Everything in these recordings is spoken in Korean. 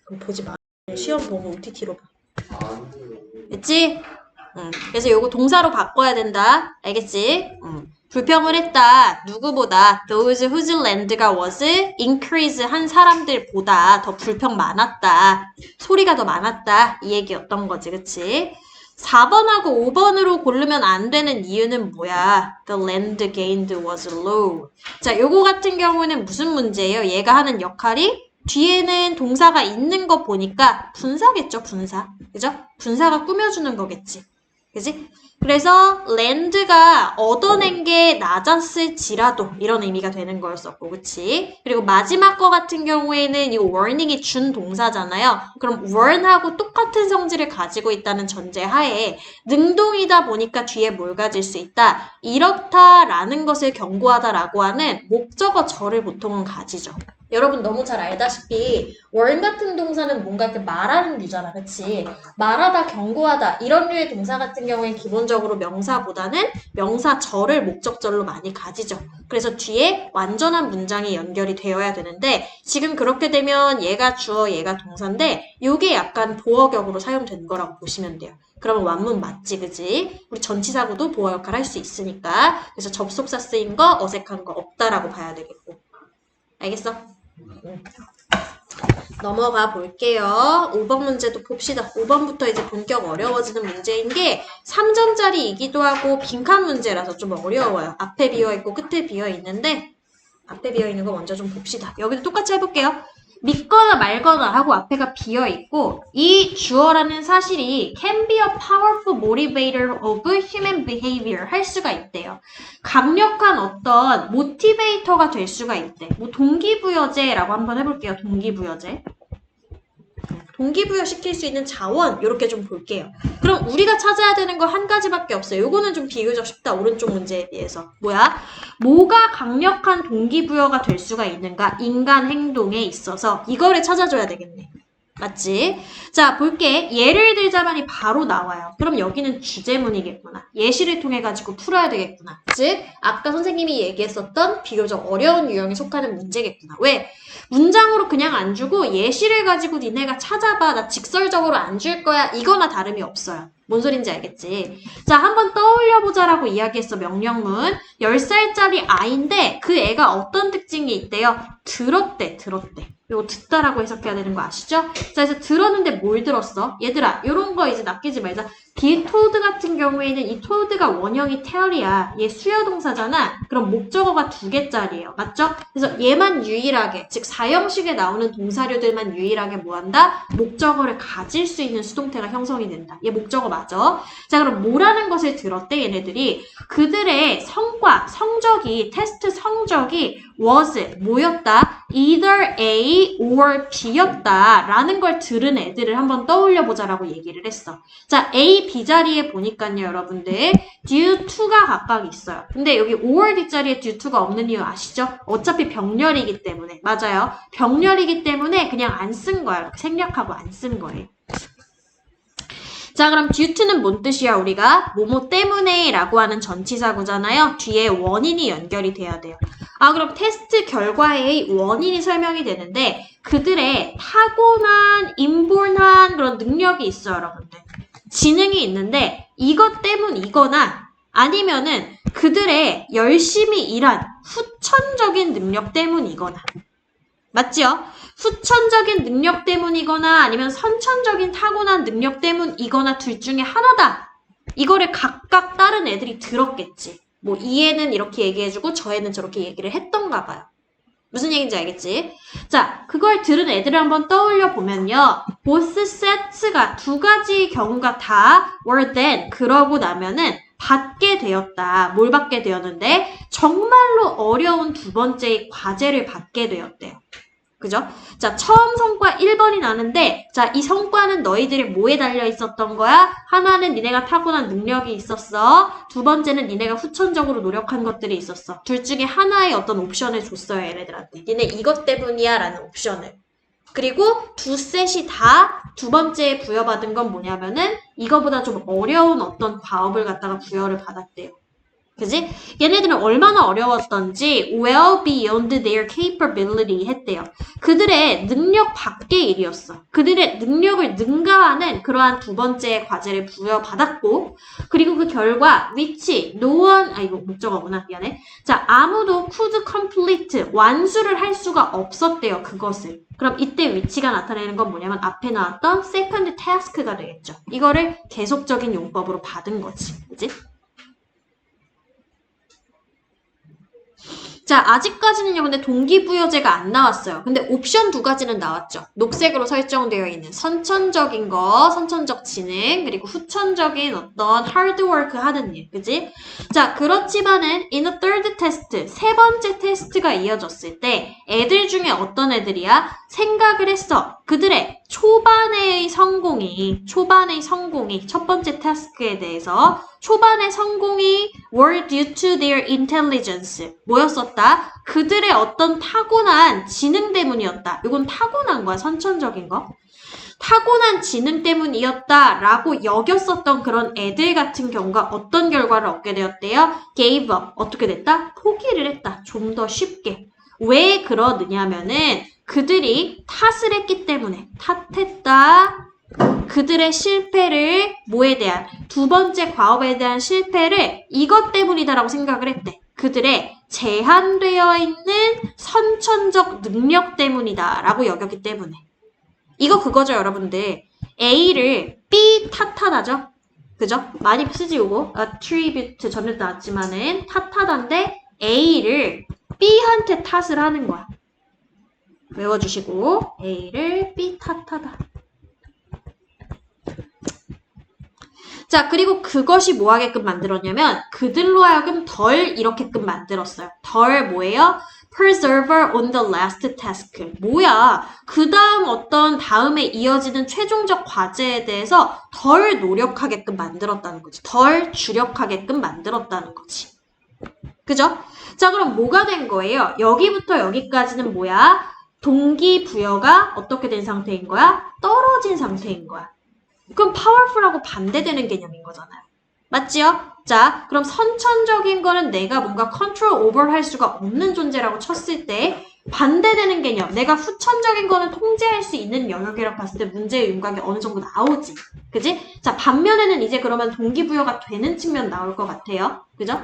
그럼 보지 마. 시험 보고 OTT로 봐. 됐지? 그래서 요거 동사로 바꿔야 된다. 알겠지? 불평을 했다. 누구보다 those whose land가 was increase 한 사람들보다 더 불평 많았다. 소리가 더 많았다. 이 얘기였던 거지. 그치? 4번하고 5번으로 고르면 안 되는 이유는 뭐야? The land gained was low. 자, 요거 같은 경우는 무슨 문제예요? 얘가 하는 역할이 뒤에는 동사가 있는 거 보니까 분사겠죠, 분사. 그죠? 분사가 꾸며주는 거겠지. 그지? 그래서 land가 얻어낸 게 낮았을지라도 이런 의미가 되는 거였었고, 그치? 그리고 마지막 거 같은 경우에는 이 warning이 준 동사잖아요. 그럼 warn하고 똑같은 성질을 가지고 있다는 전제 하에 능동이다 보니까 뒤에 뭘 가질 수 있다? 이렇다라는 것을 경고하다라고 하는 목적어 절을 보통은 가지죠. 여러분 너무 잘 알다시피 warn 같은 동사는 뭔가 이렇게 말하는 류잖아, 그치? 말하다, 경고하다 이런 류의 동사 같은 경우엔 기본적으로 명사보다는 명사절을 목적절로 많이 가지죠. 그래서 뒤에 완전한 문장이 연결이 되어야 되는데 지금 그렇게 되면 얘가 주어, 얘가 동사인데 이게 약간 보어격으로 사용된 거라고 보시면 돼요. 그러면 완문 맞지, 그지? 우리 전치사구도 보어 역할 할 수 있으니까 그래서 접속사 쓰인 거, 어색한 거 없다라고 봐야 되겠고. 알겠어? 넘어가 볼게요. 5번 문제도 봅시다. 5번부터 이제 본격 어려워지는 문제인 게 3점짜리이기도 하고 빈칸 문제라서 좀 어려워요. 앞에 비어있고 끝에 비어있는데 앞에 비어있는 거 먼저 좀 봅시다. 여기도 똑같이 해볼게요. 믿거나 말거나 하고 앞에가 비어있고 이 주어라는 사실이 can be a powerful motivator of human behavior 할 수가 있대요. 강력한 어떤 모티베이터가 될 수가 있대. 뭐 동기부여제라고 한번 해볼게요. 동기부여제. 동기부여 시킬 수 있는 자원 이렇게 좀 볼게요. 그럼 우리가 찾아야 되는 거 한 가지밖에 없어요. 요거는 좀 비교적 쉽다. 오른쪽 문제에 비해서. 뭐야? 뭐가 강력한 동기부여가 될 수가 있는가? 인간 행동에 있어서 이거를 찾아줘야 되겠네. 맞지? 자, 볼게. 예를 들자만이 바로 나와요. 그럼 여기는 주제문이겠구나. 예시를 통해 가지고 풀어야 되겠구나. 즉, 아까 선생님이 얘기했었던 비교적 어려운 유형에 속하는 문제겠구나. 왜? 문장으로 그냥 안 주고 예시를 가지고 니네가 찾아봐. 나 직설적으로 안 줄 거야. 이거나 다름이 없어요. 뭔 소린지 알겠지? 자, 한번 떠올려보자라고 이야기했어, 명령문. 10살짜리 아이인데 그 애가 어떤 특징이 있대요? 들었대. 이거 듣다라고 해석해야 되는 거 아시죠? 자, 그래서 들었는데 뭘 들었어? 얘들아, 요런 거 이제 낚이지 말자. be told 같은 경우에는 이 told가 원형이 tear이야. 얘 수요동사잖아. 그럼 목적어가 2개짜리예요. 맞죠? 그래서 얘만 유일하게, 즉 사형식에 나오는 동사류들만 유일하게 뭐한다? 목적어를 가질 수 있는 수동태가 형성이 된다. 얘 목적어 맞아? 자, 그럼 뭐라는 것을 들었대? 얘네들이 그들의 성과, 성적이, 테스트 성적이 was, 뭐였다? either A or B였다 라는 걸 들은 애들을 한번 떠올려보자라고 얘기를 했어. 자, A, B 자리에 보니까요, 여러분들 due to가 각각 있어요. 근데 여기 or 뒷자리에 due to가 없는 이유 아시죠? 어차피 병렬이기 때문에. 맞아요. 병렬이기 때문에 그냥 안 쓴 거야. 이렇게 생략하고 안 쓴 거예요. 자, 그럼 due to는 뭔 뜻이야, 우리가? 뭐뭐 때문에 라고 하는 전치사구잖아요. 뒤에 원인이 연결이 돼야 돼요. 아, 그럼 테스트 결과의 원인이 설명이 되는데 그들의 타고난, 인본한 그런 능력이 있어요, 여러분들. 지능이 있는데 이것 때문이거나 아니면은 그들의 열심히 일한 후천적인 능력 때문이거나 맞지요? 후천적인 능력 때문이거나 아니면 선천적인 타고난 능력 때문이거나 둘 중에 하나다. 이거를 각각 다른 애들이 들었겠지. 뭐 이 애는 이렇게 얘기해주고 저 애는 저렇게 얘기를 했던가 봐요. 무슨 얘기인지 알겠지? 자, 그걸 들은 애들을 한번 떠올려 보면요. both sets가 2가지 경우가 다 were then 그러고 나면은 받게 되었다. 뭘 받게 되었는데 정말로 어려운 2번째의 과제를 받게 되었대요. 그죠? 자, 처음 성과 1번이 나는데 자, 이 성과는 너희들이 뭐에 달려 있었던 거야? 하나는 니네가 타고난 능력이 있었어. 2번째는 니네가 후천적으로 노력한 것들이 있었어. 둘 중에 하나의 어떤 옵션을 줬어요, 얘네들한테. 니네 이것 때문이야 라는 옵션을. 그리고 2셋이 다 2번째에 부여받은 건 뭐냐면은 이거보다 좀 어려운 어떤 과업을 갖다가 부여를 받았대요. 그지? 얘네들은 얼마나 어려웠던지 well beyond their capability 했대요. 그들의 능력 밖의 일이었어. 그들의 능력을 능가하는 그러한 두 번째 과제를 부여받았고 그리고 그 결과 which no one 이거 목적어구나. 미안해. 자, 아무도 could complete 완수를 할 수가 없었대요. 그것을. 그럼 이때 which가 나타내는 건 뭐냐면 앞에 나왔던 second task가 되겠죠. 이거를 계속적인 용법으로 받은 거지. 그지? 자, 아직까지는요, 근데 동기부여제가 안 나왔어요. 근데 옵션 두 가지는 나왔죠. 녹색으로 설정되어 있는 선천적인 거, 선천적 지능, 그리고 후천적인 어떤 하드워크 하는 일, 그지? 자, 그렇지만은 in the third test, 세 번째 테스트가 이어졌을 때 애들 중에 어떤 애들이야? 생각을 했어. 그들의 초반의 성공이 첫 번째 타스크에 대해서 초반의 성공이 were due to their intelligence. 뭐였었다? 그들의 어떤 타고난 지능 때문이었다. 이건 타고난 거야, 선천적인 거. 타고난 지능 때문이었다라고 여겼었던 그런 애들 같은 경우가 어떤 결과를 얻게 되었대요? gave up. 어떻게 됐다? 포기를 했다. 좀 더 쉽게. 왜 그러느냐면은 그들이 탓을 했기 때문에 탓했다. 그들의 실패를 뭐에 대한 두 번째 과업에 대한 실패를 이것 때문이다라고 생각을 했대. 그들의 제한되어 있는 선천적 능력 때문이다라고 여겼기 때문에. 이거 그거죠, 여러분들. A를 B 탓하다죠. 그죠? 많이 쓰지 요거. attribute 전에 나왔지만은 탓하다인데 A를 B한테 탓을 하는 거야. 외워주시고 A를 B 탓하다. 자, 그리고 그것이 뭐 하게끔 만들었냐면 그들로 하여금 덜 이렇게끔 만들었어요. 덜 뭐예요? persevere on the last task. 뭐야? 그 다음 어떤 다음에 이어지는 최종적 과제에 대해서 덜 노력하게끔 만들었다는 거지. 덜 주력하게끔 만들었다는 거지. 그죠? 자, 그럼 뭐가 된 거예요? 여기부터 여기까지는 뭐야? 동기부여가 어떻게 된 상태인 거야? 떨어진 상태인 거야. 그럼 powerful하고 반대되는 개념인 거잖아요. 맞지요? 자, 그럼 선천적인 거는 내가 뭔가 control over 할 수가 없는 존재라고 쳤을 때 반대되는 개념, 내가 후천적인 거는 통제할 수 있는 영역이라고 봤을 때 문제의 윤곽이 어느 정도 나오지. 그지? 자, 반면에는 이제 그러면 동기부여가 되는 측면 나올 것 같아요. 그죠?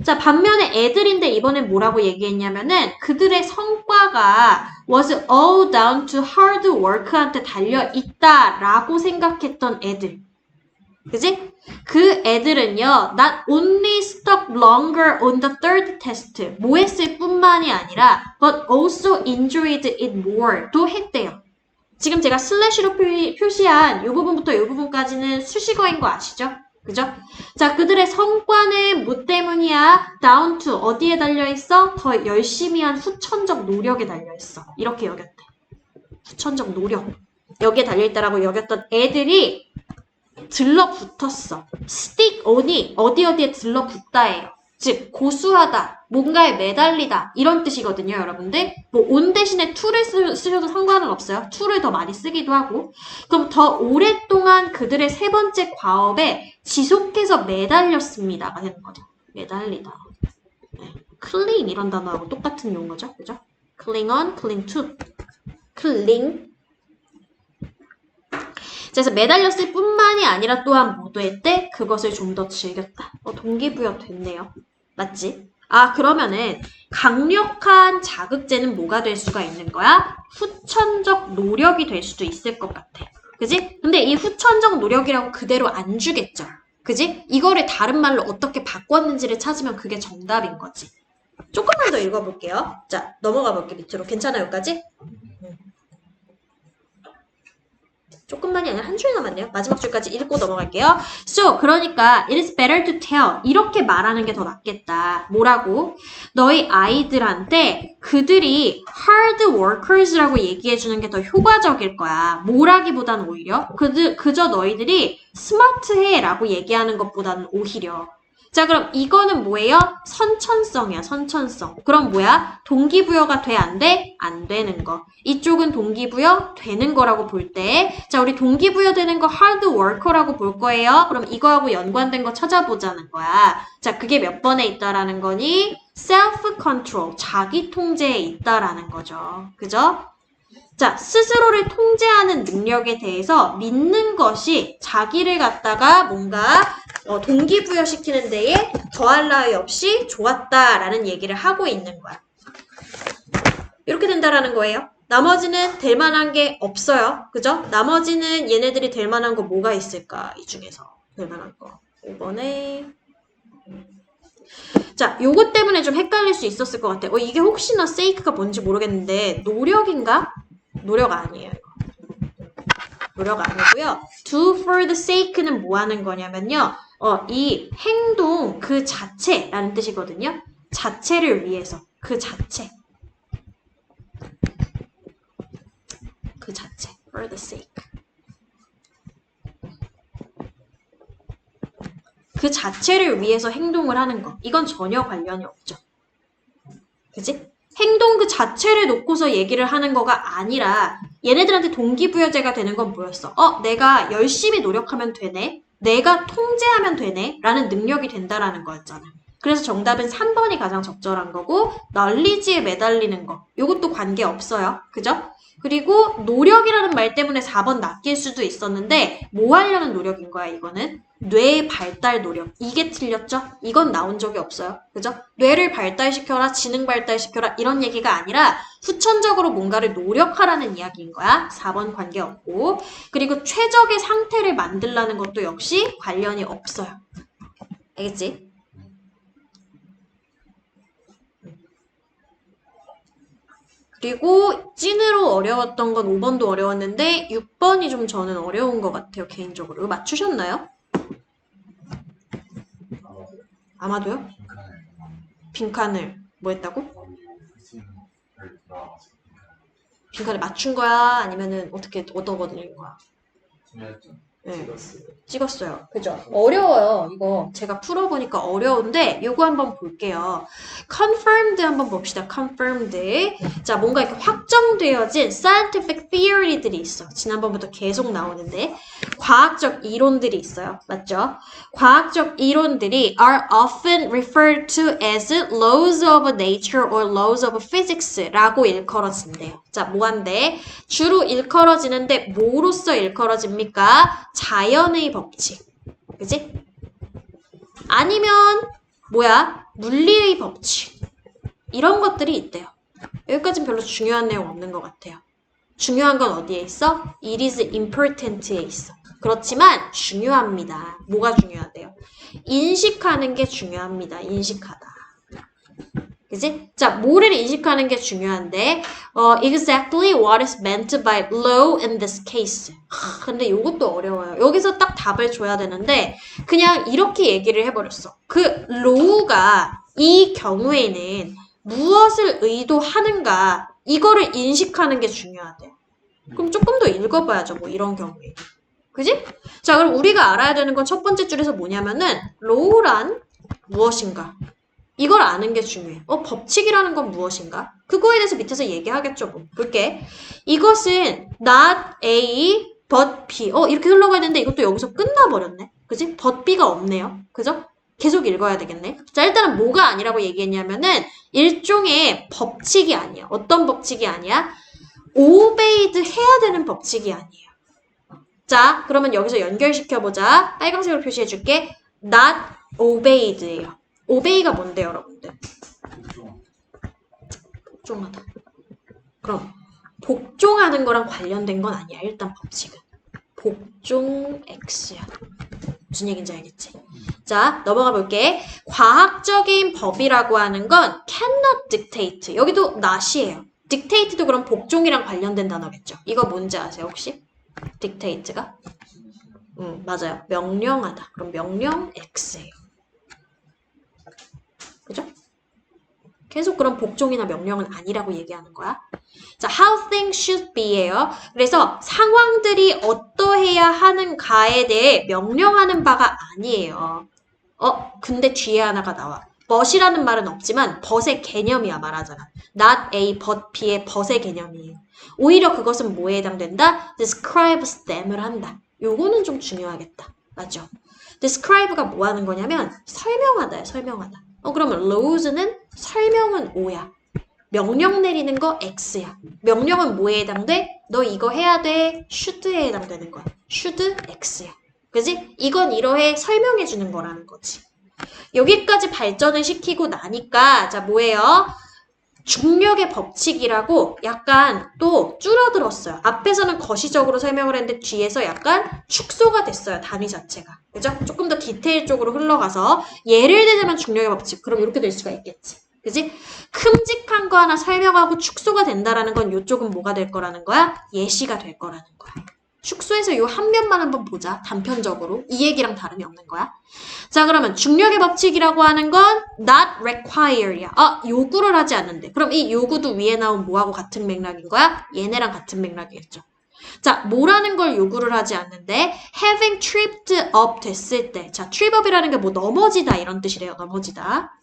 자, 반면에 애들인데 이번엔 뭐라고 얘기했냐면은 그들의 성과가 was all down to hard work한테 달려있다라고 생각했던 애들. 그지? 그 애들은요, not only stuck longer on the third test, 뭐 했을 뿐만이 아니라 but also enjoyed it more 도 했대요. 지금 제가 슬래시로 표시한 이 부분부터 이 부분까지는 수식어인 거 아시죠? 그죠? 자, 그들의 성과는 뭐 때문이야? down to 어디에 달려있어? 더 열심히 한 후천적 노력에 달려있어. 이렇게 여겼대. 후천적 노력. 여기에 달려있다라고 여겼던 애들이 들러붙었어. stick on이 어디에 들러붙다예요. 즉 고수하다, 뭔가에 매달리다 이런 뜻이거든요, 여러분들. 뭐 on 대신에 to를 쓰셔도 상관은 없어요. to를 더 많이 쓰기도 하고. 그럼 더 오랫동안 그들의 세 번째 과업에 지속해서 매달렸습니다가 되는 거죠. 매달리다. 네. cling 이런 단어하고 똑같은 용어죠, 그죠? cling on, cling to, cling. 그래서 매달렸을 뿐만이 아니라 또한 뭐도 했대? 그것을 좀 더 즐겼다. 동기부여 됐네요. 맞지? 아, 그러면은 강력한 자극제는 뭐가 될 수가 있는 거야? 후천적 노력이 될 수도 있을 것 같아. 그지? 근데 이 후천적 노력이라고 그대로 안 주겠죠. 그지? 이거를 다른 말로 어떻게 바꿨는지를 찾으면 그게 정답인 거지. 조금만 더 읽어볼게요. 자, 넘어가 볼게 밑으로. 괜찮아요, 여기까지? 조금만이 아니라 한 줄 남았네요. 마지막 줄까지 읽고 넘어갈게요. So, 그러니까 it is better to tell. 이렇게 말하는 게 더 낫겠다. 뭐라고? 너희 아이들한테 그들이 hard workers라고 얘기해주는 게 더 효과적일 거야. 뭐라기보다는 오히려 그저 너희들이 스마트해라고 얘기하는 것보다는 오히려 자, 그럼 이거는 뭐예요? 선천성이야, 선천성. 그럼 뭐야? 동기부여가 돼, 안 돼? 안 되는 거. 이쪽은 동기부여 되는 거라고 볼 때. 자, 우리 동기부여 되는 거 hard worker라고 볼 거예요. 그럼 이거하고 연관된 거 찾아보자는 거야. 자, 그게 몇 번에 있다라는 거니? self control, 자기 통제에 있다라는 거죠. 그죠? 자, 스스로를 통제하는 능력에 대해서 믿는 것이 자기를 갖다가 뭔가 동기부여시키는 데에 더할 나위 없이 좋았다라는 얘기를 하고 있는 거야. 이렇게 된다라는 거예요. 나머지는 될 만한 게 없어요. 그죠? 나머지는 얘네들이 될 만한 거 뭐가 있을까? 이 중에서 될 만한 거. 5번에 자, 요거 때문에 좀 헷갈릴 수 있었을 것 같아. 이게 혹시나 sake가 뭔지 모르겠는데 노력인가? 노력 아니에요. 노력 아니고요. do for the sake는 뭐 하는 거냐면요. 이 행동 그 자체라는 뜻이거든요. 자체를 위해서. 그 자체. 그 자체. for the sake. 그 자체를 위해서 행동을 하는 거. 이건 전혀 관련이 없죠. 그치? 행동 그 자체를 놓고서 얘기를 하는 거가 아니라 얘네들한테 동기부여제가 되는 건 뭐였어? 내가 열심히 노력하면 되네. 내가 통제하면 되네. 라는 능력이 된다라는 거였잖아. 그래서 정답은 3번이 가장 적절한 거고 널리지에 매달리는 거. 요것도 관계없어요. 그죠? 그리고 노력이라는 말 때문에 4번 낚일 수도 있었는데 뭐 하려는 노력인 거야 이거는? 뇌 발달 노력. 이게 틀렸죠? 이건 나온 적이 없어요. 그죠? 뇌를 발달시켜라, 지능 발달시켜라 이런 얘기가 아니라 후천적으로 뭔가를 노력하라는 이야기인 거야. 4번 관계없고. 그리고 최적의 상태를 만들라는 것도 역시 관련이 없어요. 알겠지? 그리고 찐으로 어려웠던 건 5번도 어려웠는데 6번이 좀 저는 어려운 것 같아요. 개인적으로. 이거 맞추셨나요? 아마도요? 빈칸을 뭐 했다고? 빈칸을 맞춘 거야? 아니면은 어떻게 얻어거든 거야? 네. 찍었어요. 그죠? 어려워요. 이거 제가 풀어보니까 어려운데 요거 한번 볼게요. confirmed 한번 봅시다. confirmed. 자, 뭔가 이렇게 확정되어진 scientific theory들이 있어. 지난번부터 계속 나오는데 과학적 이론들이 있어요. 맞죠? 과학적 이론들이 are often referred to as laws of nature or laws of physics 라고 일컬어진대요. 자, 뭐한데? 주로 일컬어지는데 뭐로써 일컬어집니까? 자연의 법칙. 그지? 아니면 뭐야? 물리의 법칙. 이런 것들이 있대요. 여기까지는 별로 중요한 내용 없는 것 같아요. 중요한 건 어디에 있어? It is important에 있어. 그렇지만 중요합니다. 뭐가 중요하대요? 인식하는 게 중요합니다. 인식하다. 그치? 자, 뭐를 인식하는 게 중요한데 exactly what is meant by law in this case. 근데 이것도 어려워요. 여기서 딱 답을 줘야 되는데 그냥 이렇게 얘기를 해버렸어. 그 law가 이 경우에는 무엇을 의도하는가 이거를 인식하는 게 중요하대요. 그럼 조금 더 읽어봐야죠. 뭐 이런 경우에. 그지? 자, 그럼 우리가 알아야 되는 건 첫 번째 줄에서 뭐냐면은 law란 무엇인가? 이걸 아는 게 중요해. 법칙이라는 건 무엇인가? 그거에 대해서 밑에서 얘기하겠죠. 뭐. 볼게. 이것은 not A, but B. 이렇게 흘러가야 되는데 이것도 여기서 끝나버렸네. 그지? but B가 없네요. 그죠? 계속 읽어야 되겠네. 자, 일단은 뭐가 아니라고 얘기했냐면은 일종의 법칙이 아니야. 어떤 법칙이 아니야? obeyed 해야 되는 법칙이 아니에요. 자, 그러면 여기서 연결시켜보자. 빨간색으로 표시해줄게. not obeyed예요. obey가 뭔데요, 여러분들? 복종하다. 그럼 복종하는 거랑 관련된 건 아니야. 일단 법칙은. 복종 X야. 무슨 얘기인지 알겠지? 자, 넘어가 볼게. 과학적인 법이라고 하는 건 cannot dictate. 여기도 not이에요. dictate도 그럼 복종이랑 관련된 단어겠죠? 이거 뭔지 아세요, 혹시? dictate가? 맞아요. 명령하다. 그럼 명령 X예요. 그죠? 계속 그런 복종이나 명령은 아니라고 얘기하는 거야. 자, how things should be예요. 그래서 상황들이 어떠해야 하는가에 대해 명령하는 바가 아니에요. 근데 뒤에 하나가 나와. but이라는 말은 없지만 but의 개념이야 말하자면. not A, but B의 but의 개념이에요. 오히려 그것은 뭐에 해당된다? describe stem을 한다. 요거는 좀 중요하겠다. 맞죠? describe가 뭐 하는 거냐면 설명하다야, 설명하다. 그러면 laws는 설명은 O야. 명령 내리는 거 X야. 명령은 뭐에 해당돼? 너 이거 해야 돼. should에 해당되는 거야. should X야. 그지? 이건 이러해 설명해 주는 거라는 거지. 여기까지 발전을 시키고 나니까 자 뭐예요? 중력의 법칙이라고 약간 또 줄어들었어요. 앞에서는 거시적으로 설명을 했는데 뒤에서 약간 축소가 됐어요. 단위 자체가. 그죠? 조금 더 디테일 쪽으로 흘러가서 예를 들자면 중력의 법칙. 그럼 이렇게 될 수가 있겠지. 그지? 큼직한 거 하나 설명하고 축소가 된다라는 건 이쪽은 뭐가 될 거라는 거야? 예시가 될 거라는 거야. 축소해서 요 한 면만 한번 보자. 단편적으로. 이 얘기랑 다름이 없는 거야. 자, 그러면 중력의 법칙이라고 하는 건 not require야. 요구를 하지 않는데. 그럼 이 요구도 위에 나온 뭐하고 같은 맥락인 거야? 얘네랑 같은 맥락이겠죠. 자, 뭐라는 걸 요구를 하지 않는데 having tripped up 됐을 때. 자, trip up이라는 게 뭐 넘어지다 이런 뜻이래요. 넘어지다.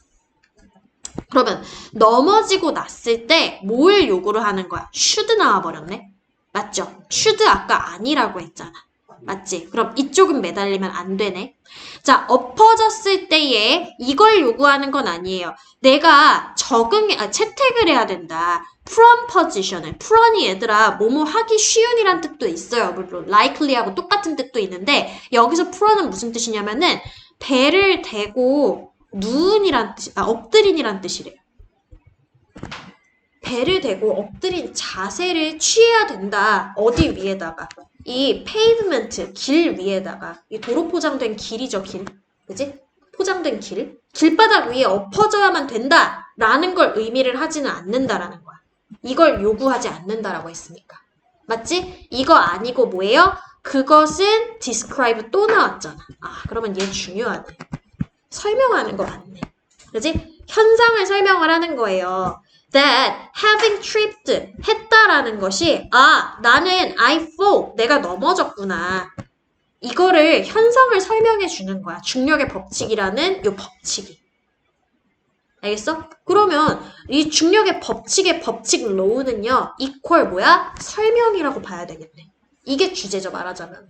그러면 넘어지고 났을 때 뭘 요구를 하는 거야? should 나와버렸네. 맞죠? should 아까 아니라고 했잖아. 맞지? 그럼 이쪽은 매달리면 안 되네. 자, 엎어졌을 때에 이걸 요구하는 건 아니에요. 내가 채택을 해야 된다. from position을. fron이 얘들아, 뭐뭐 하기 쉬운이란 뜻도 있어요. 물론 likely하고 똑같은 뜻도 있는데 여기서 fron은 무슨 뜻이냐면은 배를 대고 누운이란 뜻, 엎드린이란 뜻이래요. 배를 대고 엎드린 자세를 취해야 된다. 어디 위에다가? 이 페이브먼트, 길 위에다가. 이 도로 포장된 길이죠, 길. 그지? 포장된 길. 길바닥 위에 엎어져야만 된다. 라는 걸 의미를 하지는 않는다라는 거야. 이걸 요구하지 않는다라고 했으니까. 맞지? 이거 아니고 뭐예요? 그것은 describe 또 나왔잖아. 그러면 얘 중요하네. 설명하는 거 맞네. 그지? 현상을 설명을 하는 거예요. That having tripped 했다라는 것이 나는 I fall 내가 넘어졌구나. 이거를 현상을 설명해 주는 거야. 중력의 법칙이라는 요 법칙이. 알겠어? 그러면 이 중력의 법칙의 법칙 law는요. equal 뭐야? 설명이라고 봐야 되겠네. 이게 주제죠 말하자면.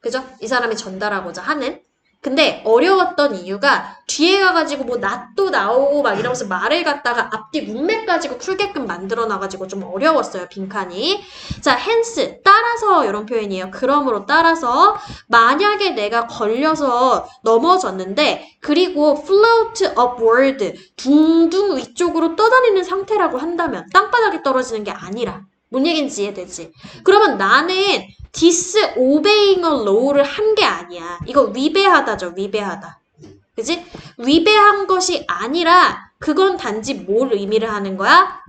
그죠? 이 사람이 전달하고자 하는. 근데 어려웠던 이유가 뒤에 가가지고 뭐 낫도 나오고 막 이러면서 말을 갖다가 앞뒤 문맥 가지고 풀게끔 만들어놔가지고 좀 어려웠어요. 빈칸이. 자, hence 따라서 이런 표현이에요. 그러므로 따라서 만약에 내가 걸려서 넘어졌는데 그리고 float upward 둥둥 위쪽으로 떠다니는 상태라고 한다면 땅바닥에 떨어지는 게 아니라 뭔 얘기인지 이해되지? 그러면 나는 disobeying a law를 한 게 아니야. 이거 위배하다죠. 위배하다. 그지? 위배한 것이 아니라 그건 단지 뭘 의미를 하는 거야?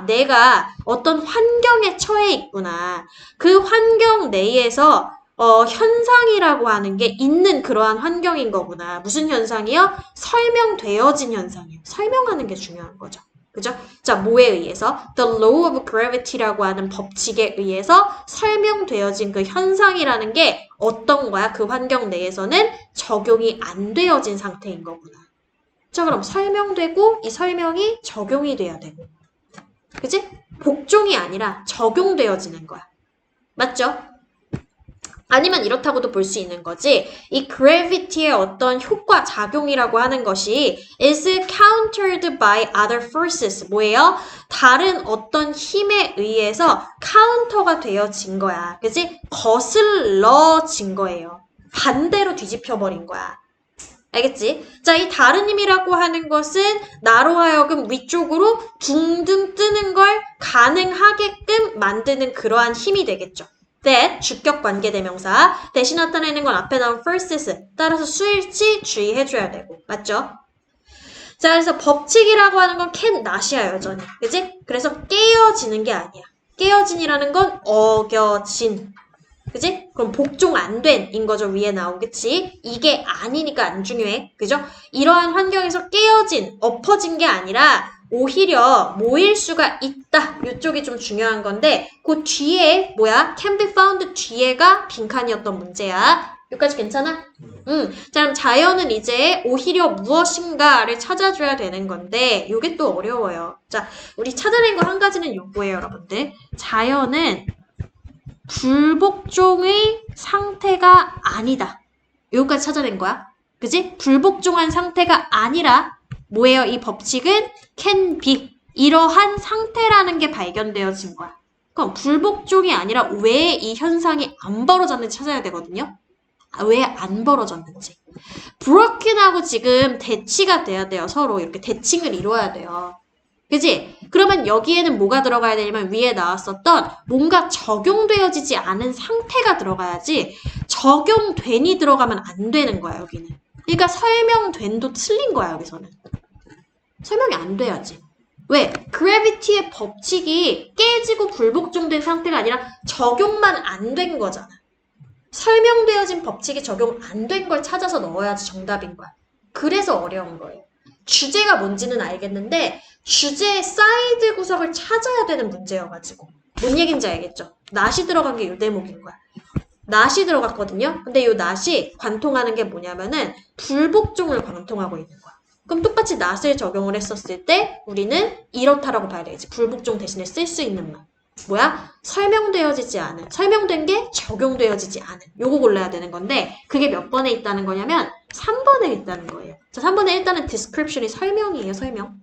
내가 어떤 환경에 처해 있구나. 그 환경 내에서 현상이라고 하는 게 있는 그러한 환경인 거구나. 무슨 현상이요? 설명되어진 현상이요. 설명하는 게 중요한 거죠. 그죠? 자, 뭐에 의해서? The law of gravity라고 하는 법칙에 의해서 설명되어진 그 현상이라는 게 어떤 거야? 그 환경 내에서는 적용이 안 되어진 상태인 거구나. 자, 그럼 설명되고 이 설명이 적용이 돼야 되고. 그지? 복종이 아니라 적용되어지는 거야. 맞죠? 아니면 이렇다고도 볼 수 있는 거지. 이 gravity의 어떤 효과, 작용이라고 하는 것이 is countered by other forces. 뭐예요? 다른 어떤 힘에 의해서 카운터가 되어진 거야. 그치? 거슬러진 거예요. 반대로 뒤집혀버린 거야. 알겠지? 자, 이 다른 힘이라고 하는 것은 나로 하여금 위쪽으로 둥둥 뜨는 걸 가능하게끔 만드는 그러한 힘이 되겠죠. that 주격 관계대명사 대신 나타내는 건 앞에 나온 forces 따라서 수일치 주의해줘야 되고 맞죠? 자 그래서 법칙이라고 하는 건 can not이야 여전히 그치? 그래서 깨어지는 게 아니야 깨어진이라는 건 어겨진 그치? 그럼 복종 안 된인 거죠 위에 나오겠지? 이게 아니니까 안 중요해 그죠? 이러한 환경에서 깨어진 엎어진 게 아니라 오히려 모일 수가 있다. 이쪽이 좀 중요한 건데 그 뒤에 뭐야? can be found 뒤에가 빈칸이었던 문제야. 여기까지 괜찮아? 자, 그럼 자연은 이제 오히려 무엇인가를 찾아줘야 되는 건데 이게 또 어려워요. 자, 우리 찾아낸 거 한 가지는 요거예요, 여러분들. 자연은 불복종의 상태가 아니다. 여기까지 찾아낸 거야. 그지? 불복종한 상태가 아니라 뭐예요? 이 법칙은 can be. 이러한 상태라는 게 발견되어진 거야. 그럼 불복종이 아니라 왜 이 현상이 안 벌어졌는지 찾아야 되거든요. 왜 안 벌어졌는지. broken하고 지금 대치가 돼야 돼요. 서로 이렇게 대칭을 이루어야 돼요. 그지? 그러면 여기에는 뭐가 들어가야 되냐면 위에 나왔었던 뭔가 적용되어지지 않은 상태가 들어가야지 적용된이 들어가면 안 되는 거야, 여기는. 그러니까 설명된도 틀린 거야, 여기서는. 설명이 안 돼야지. 왜? 그래비티의 법칙이 깨지고 불복종된 상태가 아니라 적용만 안 된 거잖아. 설명되어진 법칙이 적용 안 된 걸 찾아서 넣어야지 정답인 거야. 그래서 어려운 거예요. 주제가 뭔지는 알겠는데 주제의 사이드 구석을 찾아야 되는 문제여가지고. 뭔 얘기인지 알겠죠? 낫이 들어간 게 이 대목인 거야. 낫이 들어갔거든요. 근데 이 낫이 관통하는 게 뭐냐면은 불복종을 관통하고 있는 거야. 그럼 똑같이 낫을 적용을 했었을 때 우리는 이렇다라고 봐야 되겠지. 불복종 대신에 쓸 수 있는 말. 뭐야? 설명되어지지 않은. 설명된 게 적용되어지지 않은. 요거 골라야 되는 건데 그게 몇 번에 있다는 거냐면 3번에 있다는 거예요. 자, 3번에 일단은 description이 설명이에요. 설명.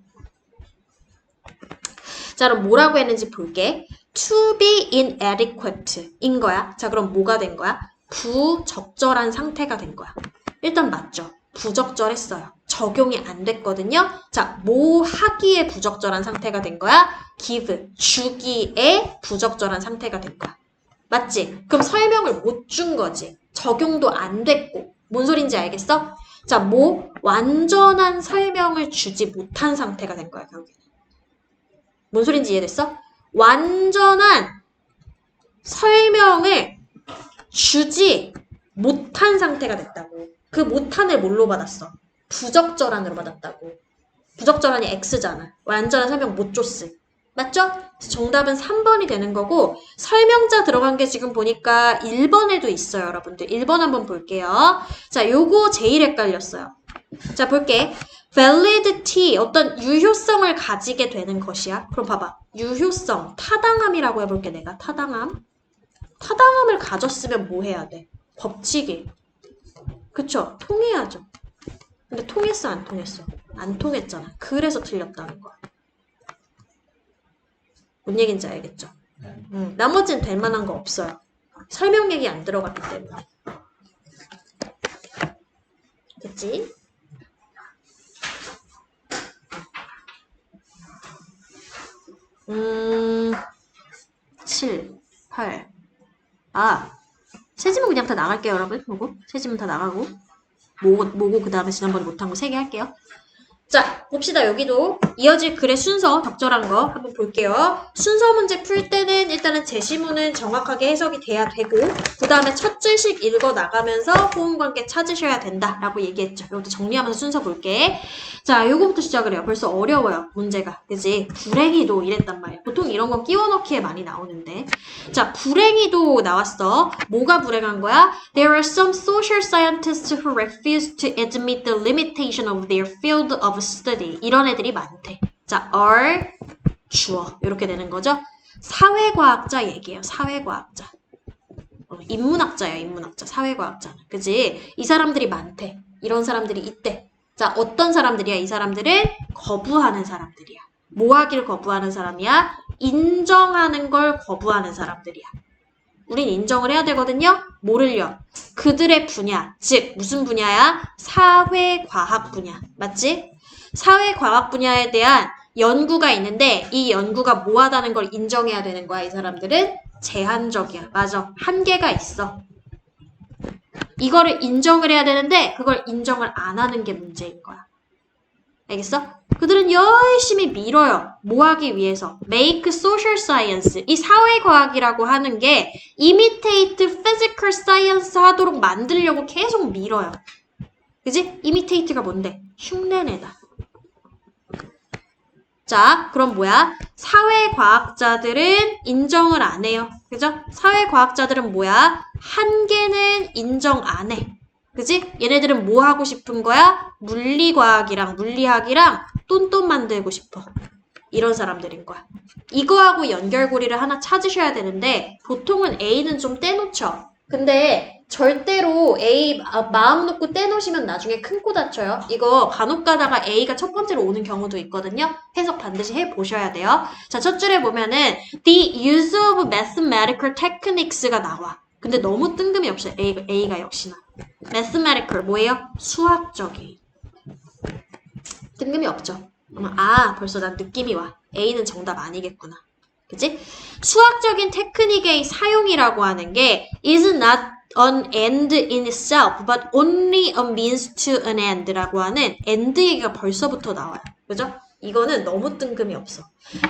자, 그럼 뭐라고 했는지 볼게. to be inadequate 인 거야. 자, 그럼 뭐가 된 거야? 부적절한 상태가 된 거야. 일단 맞죠? 부적절했어요. 적용이 안 됐거든요. 자, 뭐 하기에 부적절한 상태가 된 거야? give, 주기에 부적절한 상태가 된 거야. 맞지? 그럼 설명을 못 준 거지. 적용도 안 됐고. 뭔 소린지 알겠어? 자, 뭐 완전한 설명을 주지 못한 상태가 된 거야, 결국에는. 뭔 소린지 이해됐어? 완전한 설명을 주지 못한 상태가 됐다고. 그 못한을 뭘로 받았어? 부적절한으로 받았다고. 부적절한이 X잖아. 완전한 설명 못 줬어. 맞죠? 정답은 3번이 되는 거고 설명자 들어간 게 지금 보니까 1번에도 있어요, 여러분들. 1번 한번 볼게요. 자, 요거 제일 헷갈렸어요. 자, 볼게. validity, 어떤 유효성을 가지게 되는 것이야. 그럼 봐봐. 유효성, 타당함이라고 해볼게, 내가. 타당함. 타당함을 가졌으면 뭐 해야 돼? 법칙이. 그쵸? 통해야죠. 근데 통했어, 안 통했어? 안 통했잖아. 그래서 틀렸다는 거야. 뭔 얘기인지 알겠죠? 나머지는 될 만한 거 없어요. 설명 얘기 안 들어갔기 때문에. 됐지? 음, 7, 8. 세 지문 그냥 다 나갈게요, 여러분. 보고. 세 지문 다 나가고. 뭐고 그 다음에 지난번에 못한 거 3개 할게요. 자, 봅시다. 여기도 이어질 글의 순서, 적절한 거 한번 볼게요. 순서 문제 풀 때는 일단은 제시문은 정확하게 해석이 돼야 되고 그 다음에 첫 줄씩 읽어 나가면서 호응관계 찾으셔야 된다라고 얘기했죠. 이것도 정리하면서 순서 볼게. 자, 요거부터 시작을 해요. 벌써 어려워요. 문제가. 그지? 불행히도 이랬단 말이야. 보통 이런 거 끼워 넣기에 많이 나오는데. 자, 불행히도 나왔어. 뭐가 불행한 거야? There are some social scientists who refuse to admit the limitation of their field of study. 이런 애들이 많대. 자, are 주어. 이렇게 되는 거죠. 사회과학자 얘기예요. 사회과학자. 인문학자예요. 인문학자. 사회과학자. 그지? 이 사람들이 많대. 이런 사람들이 있대. 자, 어떤 사람들이야? 이 사람들은 거부하는 사람들이야. 뭐 하기를 거부하는 사람이야? 인정하는 걸 거부하는 사람들이야. 우린 인정을 해야 되거든요. 뭐를요? 그들의 분야, 즉 무슨 분야야? 사회과학 분야. 맞지? 사회과학 분야에 대한 연구가 있는데 이 연구가 뭐하다는 걸 인정해야 되는 거야. 이 사람들은 제한적이야. 맞아. 한계가 있어. 이거를 인정을 해야 되는데 그걸 인정을 안 하는 게 문제인 거야. 알겠어? 그들은 열심히 밀어요. 뭐 하기 위해서? Make social science. 이 사회과학이라고 하는 게 imitate physical science 하도록 만들려고 계속 밀어요. 그지? imitate가 뭔데? 흉내내다. 자, 그럼 뭐야? 사회과학자들은 인정을 안 해요. 그죠? 사회과학자들은 뭐야? 한계는 인정 안 해. 그지? 얘네들은 뭐 하고 싶은 거야? 물리과학이랑 물리학이랑 똔똔 만들고 싶어. 이런 사람들인 거야. 이거하고 연결고리를 하나 찾으셔야 되는데 보통은 A는 좀 떼놓죠. 근데 절대로 A 마음 놓고 떼놓으시면 나중에 큰 코 다쳐요. 이거 간혹 가다가 A가 첫 번째로 오는 경우도 있거든요. 해석 반드시 해보셔야 돼요. 자, 첫 줄에 보면은 The use of mathematical techniques가 나와. 근데 너무 뜬금이 없어요. A가 역시나. mathematical 뭐예요? 수학적인. 뜬금이 없죠. 벌써 난 느낌이 와. A는 정답 아니겠구나. 그치? 수학적인 테크닉의 사용이라고 하는 게 is not an end in itself, but only a means to an end라고 하는 end 얘기가 벌써부터 나와요. 그죠? 이거는 너무 뜬금이 없어.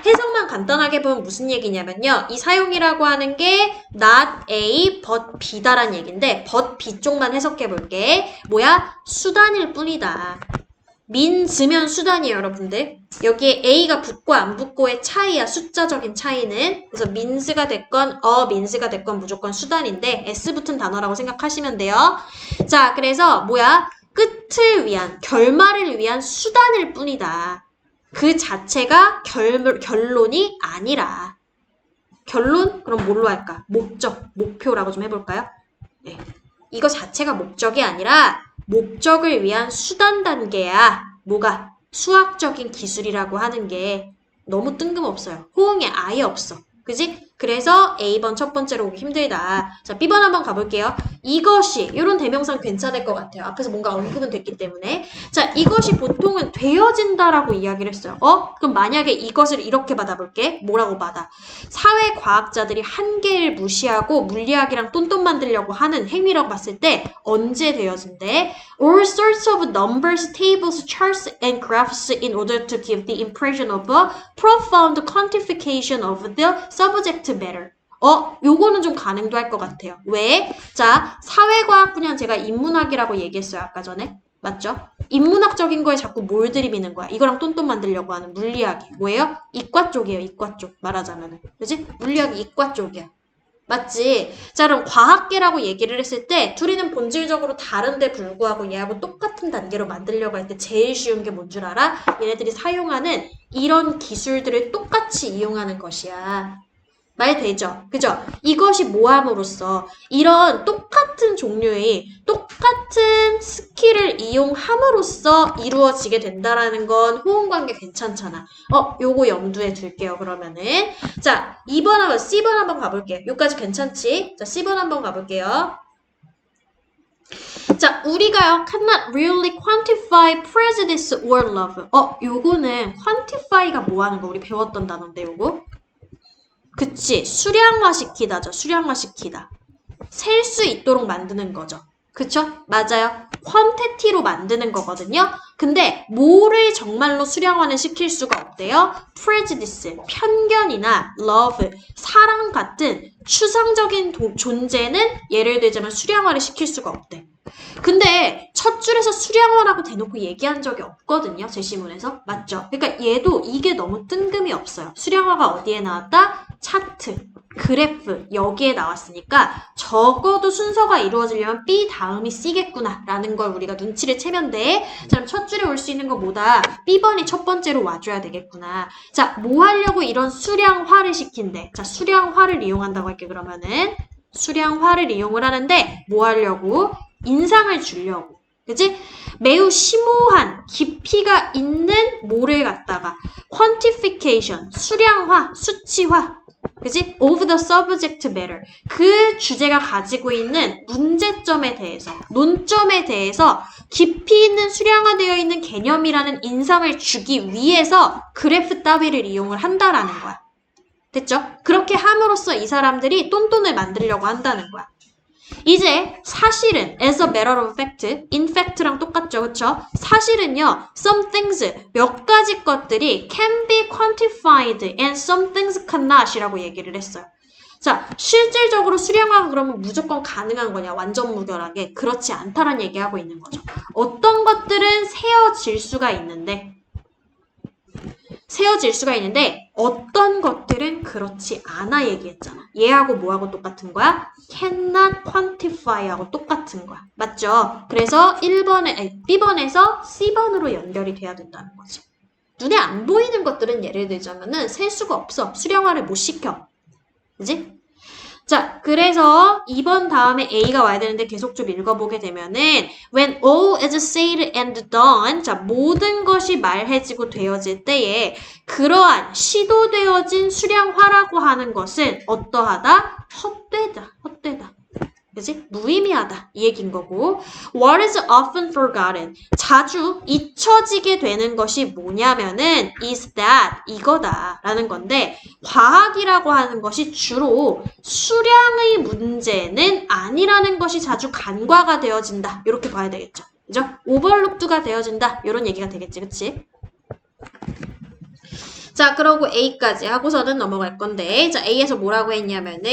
해석만 간단하게 보면 무슨 얘기냐면요. 이 사용이라고 하는 게 not A, but B다란 얘기인데 but B 쪽만 해석해 볼게. 뭐야? 수단일 뿐이다. 민즈면 수단이에요, 여러분들. 여기에 A가 붙고 안 붙고의 차이야, 숫자적인 차이는. 그래서 민즈가 됐건 민즈가 됐건 무조건 수단인데 S 붙은 단어라고 생각하시면 돼요. 자, 그래서 뭐야? 끝을 위한, 결말을 위한 수단일 뿐이다. 그 자체가 결론이 아니라. 결론? 그럼 뭘로 할까? 목적, 목표라고 좀 해볼까요? 네. 이거 자체가 목적이 아니라 목적을 위한 수단 단계야. 뭐가? 수학적인 기술이라고 하는 게 너무 뜬금없어요. 호응이 아예 없어. 그지? 그래서 A번 첫 번째로 오기 힘들다. 자, B번 한번 가볼게요. 이것이, 이런 대명사는 괜찮을 것 같아요. 앞에서 뭔가 언급은 됐기 때문에. 자, 이것이 보통은 되어진다라고 이야기를 했어요. 그럼 만약에 이것을 이렇게 받아볼게. 뭐라고 받아? 사회과학자들이 한계를 무시하고 물리학이랑 똔똔 만들려고 하는 행위라고 봤을 때 언제 되어진대? All sorts of numbers, tables, charts, and graphs in order to give the impression of a profound quantification of the subject matter. 요거는 좀 가능도 할 것 같아요. 왜? 자, 사회과학 분야는 제가 인문학이라고 얘기했어요. 아까 전에. 맞죠? 인문학적인 거에 자꾸 뭘 들이미는 거야. 이거랑 똔똔 만들려고 하는 물리학이. 뭐예요? 이과 쪽이에요. 이과 쪽. 말하자면은. 그지? 물리학이 이과 쪽이야. 맞지? 자, 그럼 과학계라고 얘기를 했을 때 둘이는 본질적으로 다른데 불구하고 얘하고 똑같은 단계로 만들려고 할 때 제일 쉬운 게 뭔 줄 알아? 얘네들이 사용하는 이런 기술들을 똑같이 이용하는 것이야. 말 되죠? 그죠? 이것이 모함으로써 이런 똑같은 종류의 똑같은 스킬을 이용함으로써 이루어지게 된다라는 건 호응관계 괜찮잖아. 요거 염두에 둘게요, 그러면은. 자, 2번 한번, C번 한번 가볼게요. 요까지 괜찮지? 자, C번 한번 가볼게요. 자, 우리가요, cannot really quantify prejudice or love. 요거는 quantify가 뭐 하는 거? 우리 배웠던 단어인데, 요거? 그치. 수량화시키다죠. 수량화시키다. 셀 수 있도록 만드는 거죠. 그쵸? 맞아요. 퀀티티로 만드는 거거든요. 근데 뭐를 정말로 수량화는 시킬 수가 없대요. prejudice, 편견이나 love, 사랑 같은 추상적인 존재는 예를 들자면 수량화를 시킬 수가 없대. 근데 첫 줄에서 수량화라고 대놓고 얘기한 적이 없거든요. 제시문에서. 맞죠? 그러니까 얘도 이게 너무 뜬금이 없어요. 수량화가 어디에 나왔다? 차트, 그래프 여기에 나왔으니까 적어도 순서가 이루어지려면 B 다음이 C겠구나 라는 걸 우리가 눈치를 채면 돼. 자, 그럼 첫 줄에 올 수 있는 거 뭐다? B번이 첫 번째로 와줘야 되겠구나. 자, 뭐 하려고 이런 수량화를 시킨대? 자, 수량화를 이용한다고 할게. 그러면은 수량화를 이용을 하는데 뭐 하려고? 인상을 주려고. 그치? 매우 심오한 깊이가 있는 뭐를 갖다가 quantification, 수량화, 수치화, 그치? of the subject matter. 그 주제가 가지고 있는 문제점에 대해서, 논점에 대해서 깊이 있는 수량화되어 있는 개념이라는 인상을 주기 위해서 그래프 따위를 이용을 한다라는 거야. 됐죠? 그렇게 함으로써 이 사람들이 똔똔을 만들려고 한다는 거야. 이제 사실은 as a matter of fact, in fact랑 똑같죠, 그쵸? 사실은요, some things, 몇 가지 것들이 can be quantified and some things cannot이라고 얘기를 했어요. 자, 실질적으로 수량화가 그러면 무조건 가능한 거냐, 완전 무결하게? 그렇지 않다라는 얘기하고 있는 거죠. 어떤 것들은 세어질 수가 있는데 세워질 수가 있는데 어떤 것들은 그렇지 않아 얘기했잖아. 얘하고 뭐하고 똑같은 거야? cannot quantify하고 똑같은 거야. 맞죠? 그래서 B번에서 C번으로 연결이 돼야 된다는 거지. 눈에 안 보이는 것들은 예를 들자면은 셀 수가 없어. 수량화를 못 시켜. 그지? 자, 그래서 2번 다음에 A가 와야 되는데 계속 좀 읽어보게 되면은 When all is said and done, 자, 모든 것이 말해지고 되어질 때에 그러한 시도되어진 수량화라고 하는 것은 어떠하다? 헛되다. 그지? 무의미하다. 이 얘기인 거고. What is often forgotten? 자주 잊혀지게 되는 것이 뭐냐면은 is that, 이거다 라는 건데 과학이라고 하는 것이 주로 수량의 문제는 아니라는 것이 자주 간과가 되어진다. 이렇게 봐야 되겠죠. 그죠? 오버룩드가 되어진다. 이런 얘기가 되겠지. 그치? 자, 그러고 A까지 하고서는 넘어갈 건데 자, A에서 뭐라고 했냐면은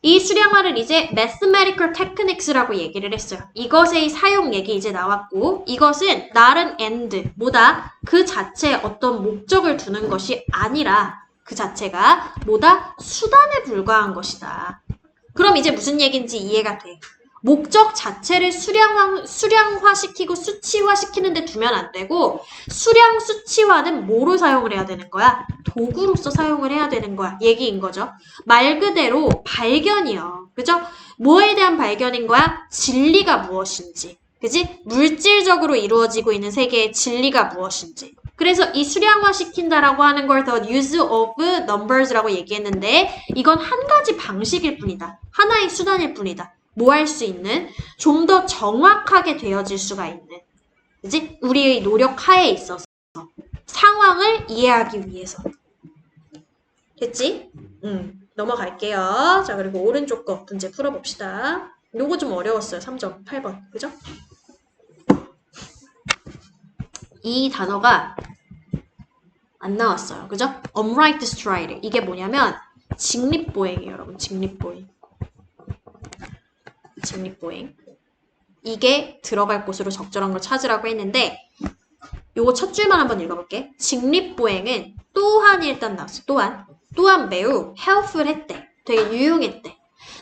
이 수량화를 이제 mathematical techniques라고 얘기를 했어요. 이것의 사용 얘기 이제 나왔고 이것은 나른 and 뭐다? 그 자체에 어떤 목적을 두는 것이 아니라 그 자체가 뭐다? 수단에 불과한 것이다. 그럼 이제 무슨 얘기인지 이해가 돼. 목적 자체를 수량화시키고 수치화시키는 데 두면 안 되고 수량 수치화는 뭐로 사용을 해야 되는 거야? 도구로서 사용을 해야 되는 거야. 얘기인 거죠. 말 그대로 발견이요. 그죠? 뭐에 대한 발견인 거야? 진리가 무엇인지. 그지? 물질적으로 이루어지고 있는 세계의 진리가 무엇인지. 그래서 이 수량화시킨다라고 하는 걸 더 use of numbers라고 얘기했는데 이건 한 가지 방식일 뿐이다. 하나의 수단일 뿐이다. 뭐 할 수 있는? 좀 더 정확하게 되어질 수가 있는. 그지? 우리의 노력 하에 있어서 상황을 이해하기 위해서. 됐지? 넘어갈게요. 자, 그리고 오른쪽 거 문제 풀어봅시다. 요거 좀 어려웠어요. 3점, 8번. 그죠? 이 단어가 안 나왔어요. 그죠? upright stride. 이게 뭐냐면 직립보행이에요, 여러분. 직립보행. 이게 들어갈 곳으로 적절한 걸 찾으라고 했는데 요거 첫 줄만 한번 읽어볼게. 직립보행은 또한 일단 나왔어. 또한 매우 helpful했대. 되게 유용했대.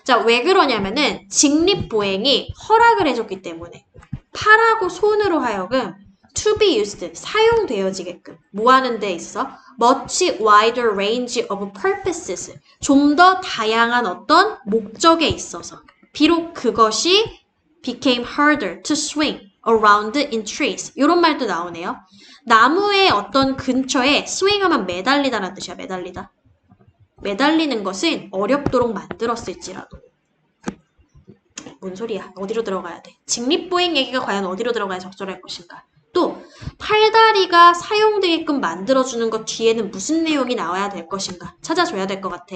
자, 왜 그러냐면은 직립보행이 허락을 해줬기 때문에 팔하고 손으로 하여금 to be used, 사용되어지게끔 뭐 하는 데 있어? much wider range of purposes, 좀 더 다양한 어떤 목적에 있어서 비록 그것이 became harder to swing around in trees. 이런 말도 나오네요. 나무의 어떤 근처에 swing하면 매달리다라는 뜻이야. 매달리다. 매달리는 것은 어렵도록 만들었을지라도. 뭔 소리야. 어디로 들어가야 돼. 직립보행 얘기가 과연 어디로 들어가야 적절할 것인가. 또 팔다리가 사용되게끔 만들어주는 것 뒤에는 무슨 내용이 나와야 될 것인가 찾아줘야 될 것 같아.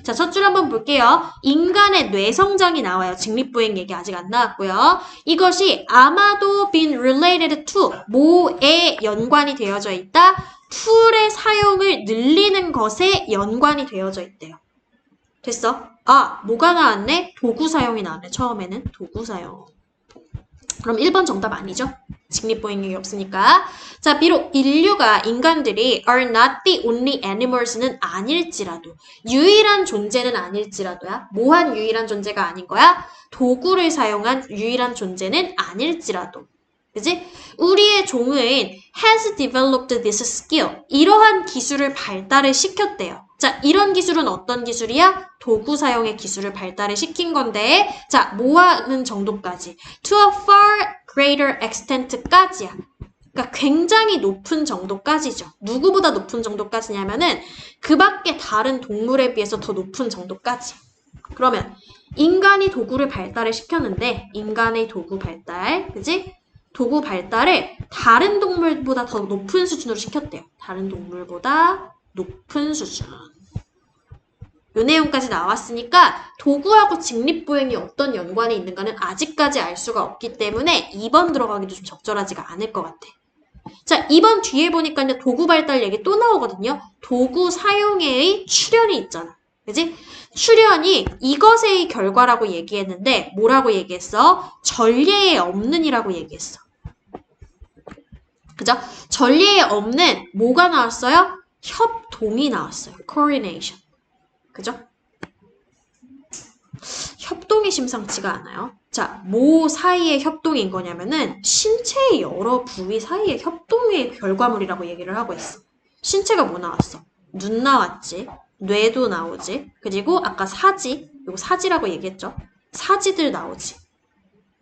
자, 첫 줄 한번 볼게요. 인간의 뇌 성장이 나와요. 직립보행 얘기 아직 안 나왔고요. 이것이 아마도 been related to 뭐에 연관이 되어져 있다? 툴의 사용을 늘리는 것에 연관이 되어져 있대요. 됐어? 아, 뭐가 나왔네? 도구 사용이 나왔네. 처음에는 도구 사용. 그럼 1번 정답 아니죠? 직립보행 얘기 없으니까. 자, 비록 인간들이 are not the only animals는 아닐지라도, 유일한 존재는 아닐지라도야. 뭐한 유일한 존재가 아닌 거야? 도구를 사용한 유일한 존재는 아닐지라도. 그지? 우리의 종은 has developed this skill. 이러한 기술을 발달을 시켰대요. 자, 이런 기술은 어떤 기술이야? 도구 사용의 기술을 발달을 시킨 건데, 자, 뭐 하는 정도까지? To a far greater extent까지야. 그러니까 굉장히 높은 정도까지죠. 누구보다 높은 정도까지냐면은 그 밖에 다른 동물에 비해서 더 높은 정도까지. 그러면 인간이 도구를 발달을 시켰는데, 인간의 도구 발달, 그지? 도구 발달을 다른 동물보다 더 높은 수준으로 시켰대요. 다른 동물보다 높은 수준. 요 내용까지 나왔으니까 도구하고 직립보행이 어떤 연관이 있는가는 아직까지 알 수가 없기 때문에 2번 들어가기도 좀 적절하지가 않을 것 같아. 자, 2번 뒤에 보니까 이제 도구 발달 얘기 또 나오거든요. 도구 사용의 출현이 있잖아. 그지? 출현이 이것의 결과라고 얘기했는데 뭐라고 얘기했어? 전례에 없는이라고 얘기했어. 그죠? 전리에 없는 뭐가 나왔어요? 협동이 나왔어요. coordination. 그죠? 협동이 심상치가 않아요. 자, 뭐 사이의 협동인 거냐면은 신체의 여러 부위 사이의 협동의 결과물이라고 얘기를 하고 있어. 신체가 뭐 나왔어? 눈 나왔지, 뇌도 나오지, 그리고 아까 사지, 이거 사지라고 얘기했죠? 사지들 나오지.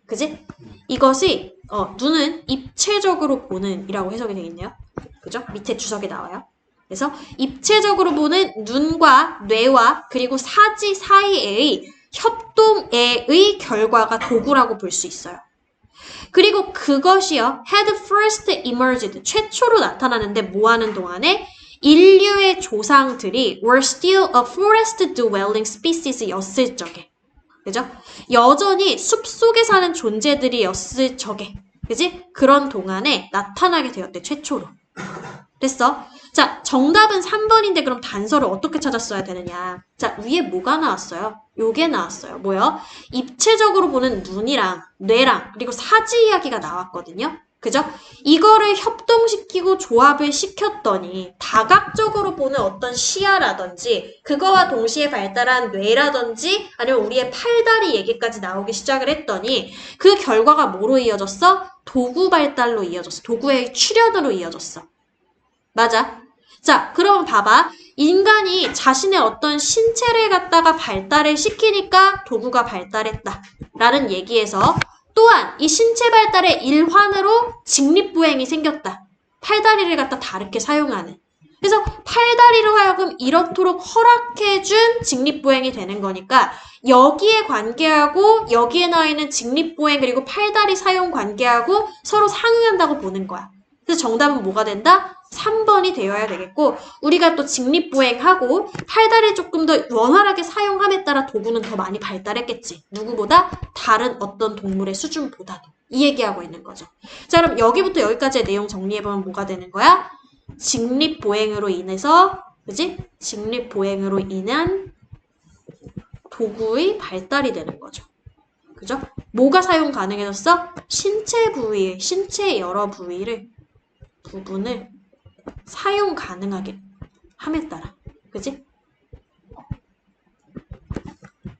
그지? 이것이 눈은 입체적으로 보는 이라고 해석이 되겠네요. 그죠? 밑에 주석에 나와요. 그래서 입체적으로 보는 눈과 뇌와 그리고 사지 사이의 협동의 결과가 도구라고 볼 수 있어요. 그리고 그것이요. had first emerged. 최초로 나타나는데 뭐 하는 동안에 인류의 조상들이 were still a forest dwelling species 였을 적에. 그죠? 여전히 숲속에 사는 존재들이었을 적에. 그지? 그런 동안에 나타나게 되었대, 최초로. 됐어? 자, 정답은 3번인데 그럼 단서를 어떻게 찾았어야 되느냐. 자, 위에 뭐가 나왔어요? 요게 나왔어요. 뭐요? 입체적으로 보는 눈이랑 뇌랑 그리고 사지 이야기가 나왔거든요. 그죠? 이거를 협동시키고 조합을 시켰더니 다각적으로 보는 어떤 시야라든지 그거와 동시에 발달한 뇌라든지 아니면 우리의 팔다리 얘기까지 나오기 시작을 했더니 그 결과가 뭐로 이어졌어? 도구 발달로 이어졌어. 도구의 출현으로 이어졌어. 맞아. 자, 그럼 봐봐. 인간이 자신의 어떤 신체를 갖다가 발달을 시키니까 도구가 발달했다. 라는 얘기에서 또한 이 신체 발달의 일환으로 직립보행이 생겼다. 팔다리를 갖다 다르게 사용하는. 그래서 팔다리로 하여금 이렇도록 허락해준 직립보행이 되는 거니까 여기에 관계하고 여기에 나와 있는 직립보행 그리고 팔다리 사용 관계하고 서로 상응한다고 보는 거야. 그래서 정답은 뭐가 된다? 3번이 되어야 되겠고 우리가 또 직립보행하고 팔다리를 조금 더 원활하게 사용함에 따라 도구는 더 많이 발달했겠지. 누구보다? 다른 어떤 동물의 수준보다도. 이 얘기하고 있는 거죠. 자, 그럼 여기부터 여기까지의 내용 정리해보면 뭐가 되는 거야? 직립보행으로 인해서, 그지? 직립보행으로 인한 도구의 발달이 되는 거죠. 그죠? 뭐가 사용 가능해졌어? 신체 부위, 신체의 여러 부분을 사용 가능하게 함에 따라. 그지?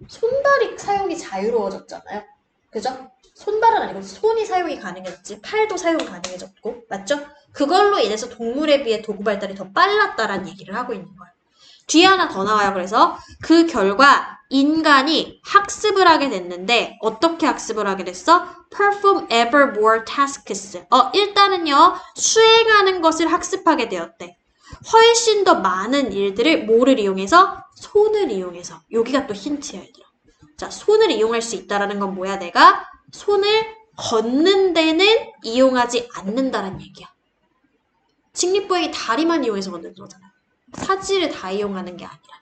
손발이 사용이 자유로워졌잖아요. 그죠? 손발은 아니고 손이 사용이 가능해졌지. 팔도 사용 가능해졌고. 맞죠? 그걸로 인해서 동물에 비해 도구 발달이 더 빨랐다라는 얘기를 하고 있는 거예요. 뒤에 하나 더 나와요. 그래서 그 결과 인간이 학습을 하게 됐는데 어떻게 학습을 하게 됐어? Perform ever more tasks. 일단은요. 수행하는 것을 학습하게 되었대. 훨씬 더 많은 일들을 뭐를 이용해서? 손을 이용해서. 여기가 또 힌트야, 얘들아. 자, 손을 이용할 수 있다라는 건 뭐야? 내가 손을 걷는 데는 이용하지 않는다는 얘기야. 직립보행이 다리만 이용해서 걷는 거잖아. 사지를 다 이용하는 게 아니라.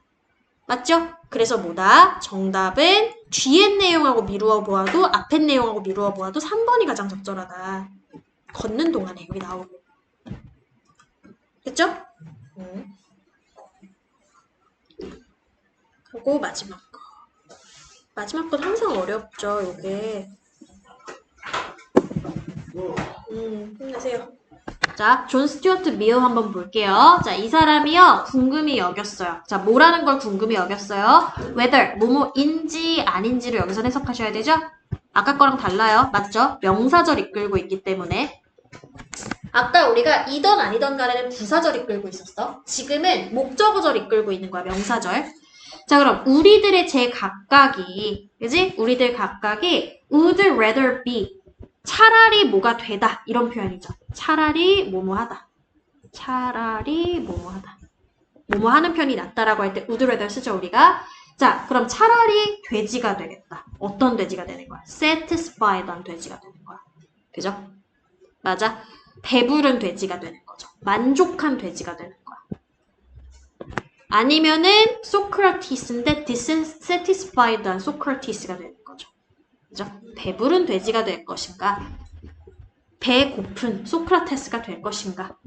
맞죠? 그래서 뭐다? 정답은 뒤에 내용하고 미루어 보아도 앞에 내용하고 미루어 보아도 3번이 가장 적절하다. 걷는 동안에 여기 나오고. 됐죠? 그리고 마지막 거. 마지막 건 항상 어렵죠, 요게. 힘내세요. 자, 존 스튜어트 밀 한번 볼게요. 자, 이 사람이요, 궁금히 여겼어요. 자, 뭐라는 걸 궁금히 여겼어요? whether, 뭐뭐인지 아닌지를 여기서 해석하셔야 되죠? 아까 거랑 달라요. 맞죠? 명사절 이끌고 있기 때문에. 아까 우리가 이던 아니던 간에는 부사절 이끌고 있었어. 지금은 목적어절 이끌고 있는 거야, 명사절. 자, 그럼 우리들의 제각각이, 그지? 우리들 각각이 would rather be, 차라리 뭐가 되다 이런 표현이죠. 차라리 뭐뭐하다. 차라리 뭐뭐하다. 뭐뭐하는 편이 낫다라고 할 때 would rather 쓰죠, 우리가. 자, 그럼 차라리 돼지가 되겠다. 어떤 돼지가 되는 거야? satisfied한 돼지가 되는 거야. 그죠? 맞아? 배부른 돼지가 되는 거죠. 만족한 돼지가 되는 거야. 아니면은 소크라티스인데 dissatisfied한 소크라티스가 되는 거죠. 그죠? 배부른 돼지가 될 것인가? 배고픈 소크라테스가 될 것인가?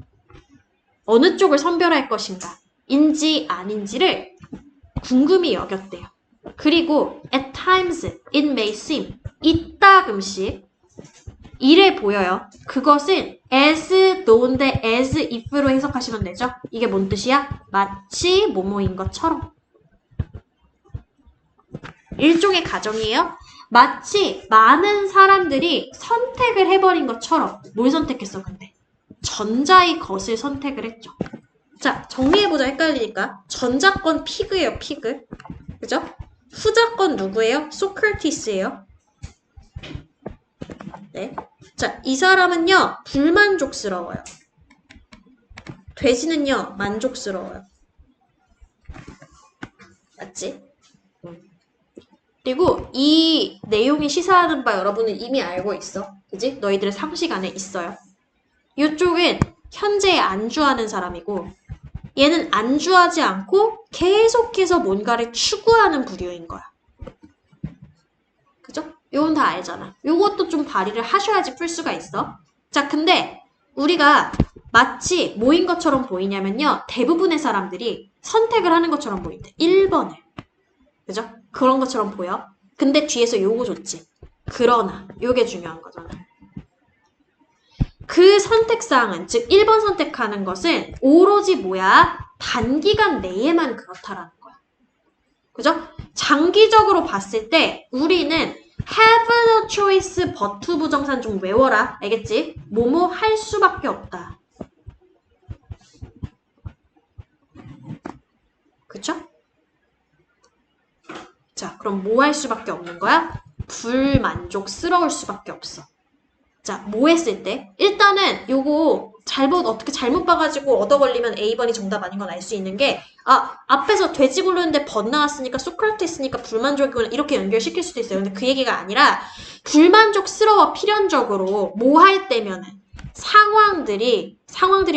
어느 쪽을 선별할 것인가? 인지 아닌지를 궁금히 여겼대요. 그리고 at times it may seem 이따금씩 이래 보여요. 그것은 as though인데 as if로 해석하시면 되죠. 이게 뭔 뜻이야? 마치 뭐뭐인 것처럼. 일종의 가정이에요. 마치 많은 사람들이 선택을 해버린 것처럼. 뭘 선택했어 근데? 전자의 것을 선택을 했죠. 자, 정리해보자. 헷갈리니까. 전자건 피그예요, 피그. 그죠? 후자건 누구예요? 소크라티스예요. 네. 자, 이 사람은요, 불만족스러워요. 돼지는요, 만족스러워요. 맞지? 그리고 이 내용이 시사하는 바 여러분은 이미 알고 있어. 그지? 너희들의 상식 안에 있어요. 이쪽은 현재에 안주하는 사람이고 얘는 안주하지 않고 계속해서 뭔가를 추구하는 부류인 거야. 그죠? 요건 다 알잖아. 요것도 좀 발휘를 하셔야지 풀 수가 있어. 자, 근데 우리가 마치 뭐인 것처럼 보이냐면요. 대부분의 사람들이 선택을 하는 것처럼 보인대. 1번을. 그죠? 그런 것처럼 보여. 근데 뒤에서 요거 좋지. 그러나 요게 중요한 거잖아. 그 선택사항은 즉 1번 선택하는 것은 오로지 뭐야? 단기간 내에만 그렇다라는 거야. 그죠? 장기적으로 봤을 때 우리는 have the choice but 부정사는 좀 외워라. 알겠지? 뭐뭐 할 수밖에 없다. 그쵸? 자, 그럼 뭐 할 수밖에 없는 거야? 불만족스러울 수밖에 없어. 자, 뭐 했을 때? 일단은 요거 어떻게 잘못 봐가지고 얻어 걸리면 A번이 정답 아닌 건 알 수 있는 게 앞에서 돼지 굴르는데 벗 나왔으니까 소크라테스니까 불만족이구나 이렇게 연결시킬 수도 있어요. 근데 그 얘기가 아니라 불만족스러워 필연적으로 뭐 할 때면은 상황들이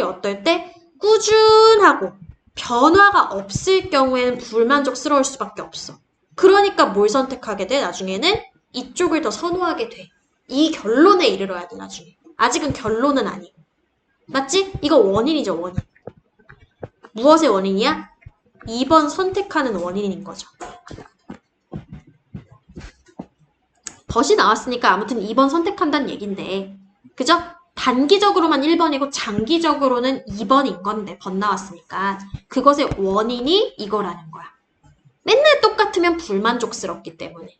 어떨 때 꾸준하고 변화가 없을 경우에는 불만족스러울 수밖에 없어. 그러니까 뭘 선택하게 돼? 나중에는 이쪽을 더 선호하게 돼. 이 결론에 이르러야 돼, 나중에. 아직은 결론은 아니고. 맞지? 이거 원인이죠, 원인. 무엇의 원인이야? 2번 선택하는 원인인 거죠. 벗이 나왔으니까 아무튼 2번 선택한다는 얘긴데. 그죠? 단기적으로만 1번이고 장기적으로는 2번인 건데, 벗 나왔으니까. 그것의 원인이 이거라는 거야. 맨날 똑같으면 불만족스럽기 때문에.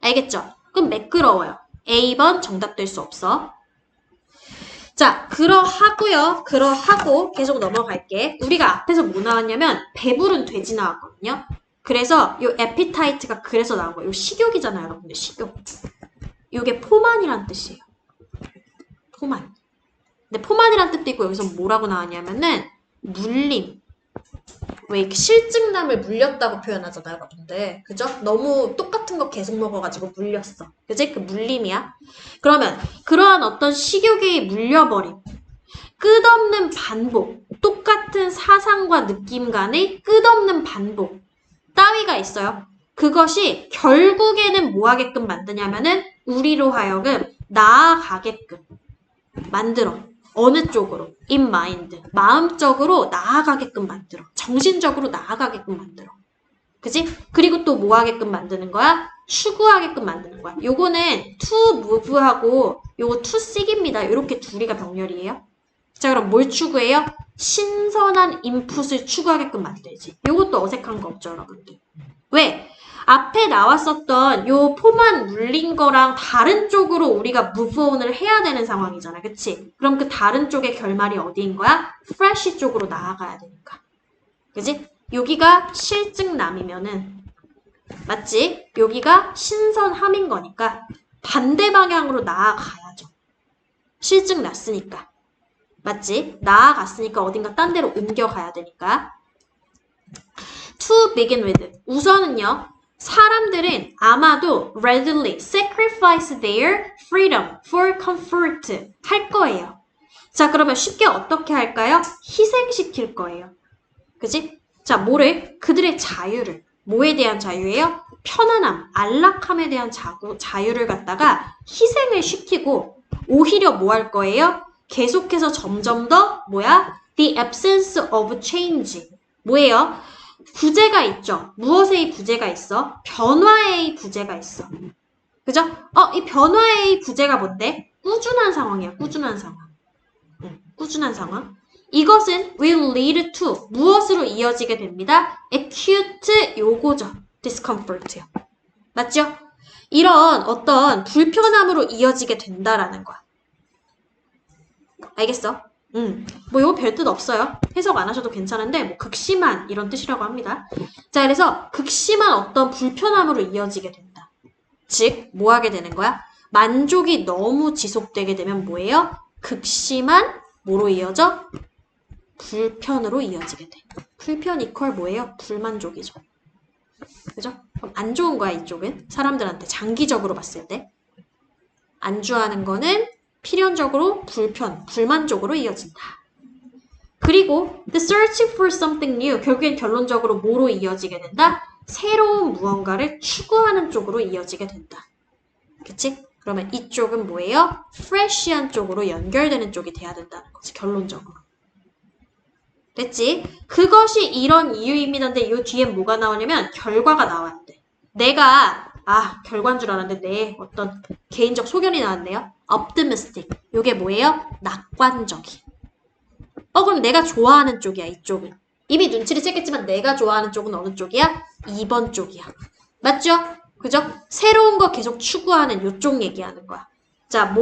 알겠죠? 그럼 매끄러워요. A번 정답 될 수 없어. 자, 그러하고 계속 넘어갈게. 우리가 앞에서 뭐 나왔냐면 배부른 돼지 나왔거든요. 그래서 요 appetite가 그래서 나온 거예요. 요 식욕이잖아요, 여러분들. 식욕. 요게 포만이란 뜻이에요. 포만. 근데 포만이란 뜻도 있고 여기서 뭐라고 나왔냐면은 물림. 왜 이렇게 실증남을 물렸다고 표현하잖아요, 여러분들. 그죠? 너무 똑같은 거 계속 먹어가지고 물렸어. 그지? 그 물림이야. 그러면 그러한 어떤 식욕에 물려버림, 끝없는 반복, 똑같은 사상과 느낌 간의 끝없는 반복 따위가 있어요. 그것이 결국에는 뭐 하게끔 만드냐면은 우리로 하여금 나아가게끔 만들어. 어느 쪽으로? in mind. 마음적으로 나아가게끔 만들어. 정신적으로 나아가게끔 만들어. 그지? 그리고 또 뭐 하게끔 만드는 거야? 추구하게끔 만드는 거야. 요거는 to move하고 요거 to seek입니다. 이렇게 둘이가 병렬이에요. 자, 그럼 뭘 추구해요? 신선한 인풋을 추구하게끔 만들지. 요것도 어색한 거 없죠, 여러분들. 왜? 앞에 나왔었던 요 포만 물린 거랑 다른 쪽으로 우리가 move on을 해야 되는 상황이잖아. 그치? 그럼 그 다른 쪽의 결말이 어디인 거야? fresh 쪽으로 나아가야 되니까. 그지? 여기가 실증남이면은 맞지? 여기가 신선함인 거니까 반대 방향으로 나아가야죠. 실증 났으니까. 맞지? 나아갔으니까 어딘가 딴 데로 옮겨가야 되니까. To begin with. 우선은요. 사람들은 아마도 readily sacrifice their freedom for comfort 할 거예요. 자, 그러면 쉽게 어떻게 할까요? 희생시킬 거예요. 그지? 자, 뭐를? 그들의 자유를. 뭐에 대한 자유예요? 편안함, 안락함에 대한 자유를 갖다가 희생을 시키고 오히려 뭐 할 거예요? 계속해서 점점 더 뭐야? The absence of change. 뭐예요? 부재가 있죠. 무엇의 부재가 있어? 변화의 부재가 있어. 그죠? 이 변화의 부재가 뭔데? 꾸준한 상황이야. 꾸준한 상황. 꾸준한 상황. 이것은 will lead to 무엇으로 이어지게 됩니다? acute 요거죠. discomfort요. 맞죠? 이런 어떤 불편함으로 이어지게 된다라는 거야. 알겠어? 뭐 이거 별 뜻 없어요. 해석 안 하셔도 괜찮은데 뭐 극심한 이런 뜻이라고 합니다. 자, 그래서 극심한 어떤 불편함으로 이어지게 된다. 즉, 뭐 하게 되는 거야? 만족이 너무 지속되게 되면 뭐예요? 극심한 뭐로 이어져? 불편으로 이어지게 돼. 불편 이퀄 뭐예요? 불만족이죠. 그죠? 그럼 안 좋은 거야, 이쪽은. 사람들한테 장기적으로 봤을 때. 안주하는 거는 필연적으로 불만족으로 이어진다. 그리고 the searching for something new, 결국엔 결론적으로 뭐로 이어지게 된다? 새로운 무언가를 추구하는 쪽으로 이어지게 된다. 그치? 그러면 이쪽은 뭐예요? fresh한 쪽으로 연결되는 쪽이 돼야 된다는 거지, 결론적으로. 됐지? 그것이 이런 이유입니다. 근데 이 뒤엔 뭐가 나오냐면 결과가 나와야 돼. 내가 결과인 줄 알았는데 내 어떤 개인적 소견이 나왔네요. optimistic. 이게 뭐예요? 낙관적이. 그럼 내가 좋아하는 쪽이야, 이쪽은. 이미 눈치를 챘겠지만 내가 좋아하는 쪽은 어느 쪽이야? 2번 쪽이야. 맞죠? 그죠? 새로운 거 계속 추구하는 이쪽 얘기하는 거야. 자,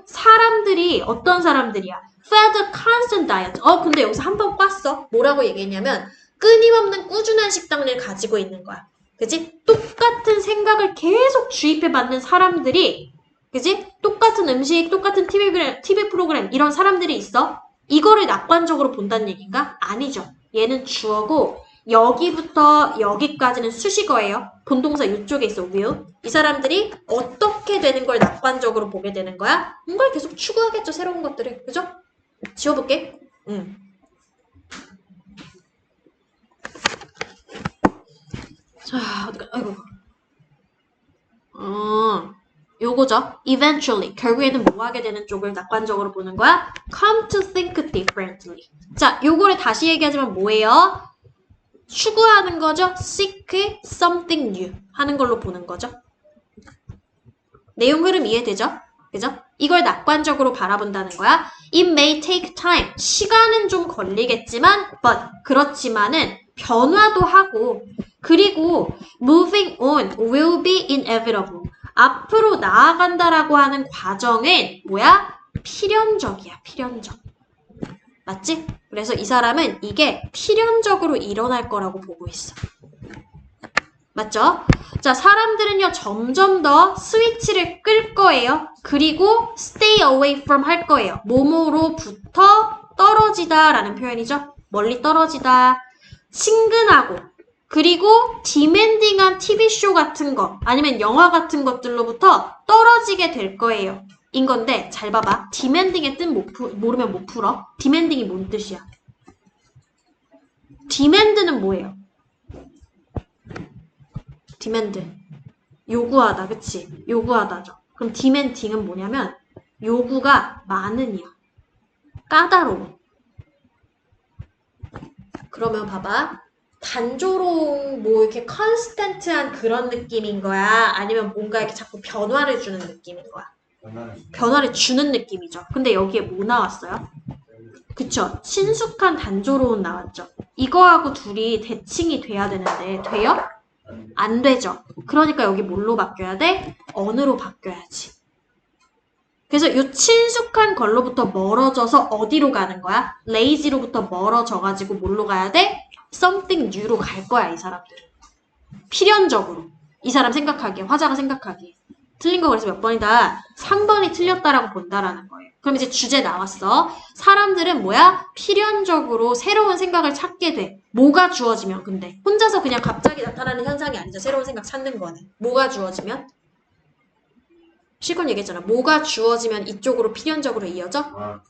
사람들이 어떤 사람들이야? fed a constant diet. 근데 여기서 한 번 꽈어. 뭐라고 얘기했냐면 끊임없는 꾸준한 식단을 가지고 있는 거야. 그지? 똑같은 생각을 계속 주입해받는 사람들이, 그지? 똑같은 음식, 똑같은 TV 프로그램 이런 사람들이 있어. 이거를 낙관적으로 본다는 얘기인가? 아니죠. 얘는 주어고 여기부터 여기까지는 수식어예요. 본동사 이쪽에 있어, will. 이 사람들이 어떻게 되는 걸 낙관적으로 보게 되는 거야? 뭔가를 계속 추구하겠죠, 새로운 것들을. 그죠? 지워볼게. 자, 어디가, 아이고. 요거죠. eventually. 결국에는 뭐 하게 되는 쪽을 낙관적으로 보는 거야? come to think differently. 자, 요거를 다시 얘기하자면 뭐예요? 추구하는 거죠. seek something new 하는 걸로 보는 거죠. 내용 흐름 이해되죠? 그죠? 이걸 낙관적으로 바라본다는 거야. It may take time. 시간은 좀 걸리겠지만, 그렇지만은 변화도 하고, 그리고 moving on will be inevitable. 앞으로 나아간다라고 하는 과정은 뭐야? 필연적이야, 필연적. 맞지? 그래서 이 사람은 이게 필연적으로 일어날 거라고 보고 있어. 맞죠? 자, 사람들은요, 점점 더 스위치를 끌 거예요. 그리고 stay away from 할 거예요. 뭐뭐로부터 떨어지다 라는 표현이죠. 멀리 떨어지다. 친근하고, 그리고 demanding한 TV쇼 같은 거, 아니면 영화 같은 것들로부터 떨어지게 될 거예요. 인 건데, 잘 봐봐. demanding의 뜻 모르면 못 풀어. demanding이 뭔 뜻이야? demand는 뭐예요? demand. 요구하다, 그치? 요구하다죠. 그럼 demanding은 뭐냐면 요구가 많은이야. 까다로워. 그러면 봐봐. 단조로운 이렇게 컨스턴트한 그런 느낌인 거야? 아니면 뭔가 이렇게 자꾸 변화를 주는 느낌인 거야? 변화를 주는 느낌이죠. 근데 여기에 뭐 나왔어요? 그쵸? 친숙한 단조로운 나왔죠. 이거하고 둘이 대칭이 돼야 되는데 돼요? 안 되죠. 그러니까 여기 뭘로 바뀌어야 돼? 언으로 바뀌어야지. 그래서 이 친숙한 걸로부터 멀어져서 어디로 가는 거야? lazy로부터 멀어져가지고 뭘로 가야 돼? something new로 갈 거야, 이 사람들은. 필연적으로. 이 사람 생각하기에, 화자가 생각하기에. 틀린 거 그래서 몇 번이다? 3번이 틀렸다라고 본다라는 거예요. 그럼 이제 주제 나왔어. 사람들은 뭐야? 필연적으로 새로운 생각을 찾게 돼. 뭐가 주어지면 근데. 혼자서 그냥 갑자기 나타나는 현상이 아니죠. 새로운 생각 찾는 거는. 뭐가 주어지면? 실컷 얘기했잖아. 뭐가 주어지면 이쪽으로 필연적으로 이어져?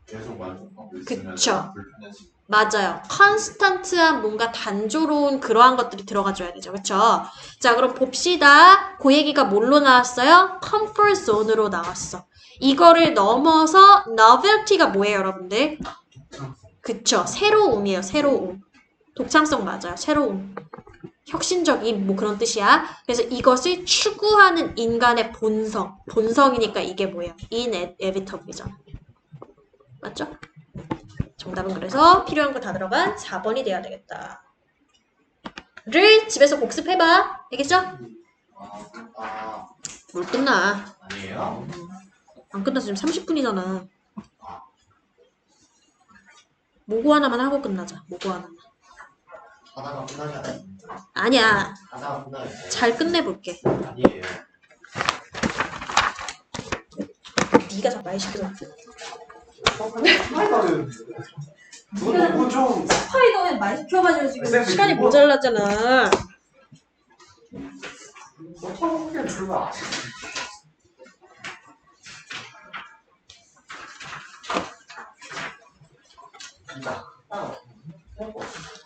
계속 만족하고 있으면 그쵸. 불편해지고. 맞아요. 컨스턴트한 뭔가 단조로운 그러한 것들이 들어가줘야 되죠. 그쵸? 자, 그럼 봅시다. 그 얘기가 뭘로 나왔어요? comfort zone으로 나왔어. 이거를 넘어서 novelty가 뭐예요, 여러분들? 그쵸. 새로움이에요. 새로움. 독창성 맞아요. 새로움. 혁신적인 뭐 그런 뜻이야. 그래서 이것을 추구하는 인간의 본성이니까 이게 뭐야? inevitable이잖아. 맞죠? 정답은 그래서 필요한 거 다 들어간 4번이 돼야 되겠다. 를 집에서 복습해봐. 알겠죠? 뭘 끝나? 아니에요? 안 끝나서 지금 30분이잖아. 모고 하나만 하고 끝나자. 모고 하나만. 하다가 끝나지 않아요? 아니야. 하다가 끝나요? 잘 끝내볼게. 아니에요. 네가 다 많이 시끄러. 너무 좀 스파이더맨 많이 시켜가지고 지금 쌤, 시간이 이거? 모자라잖아. 못하고 출발. 진짜.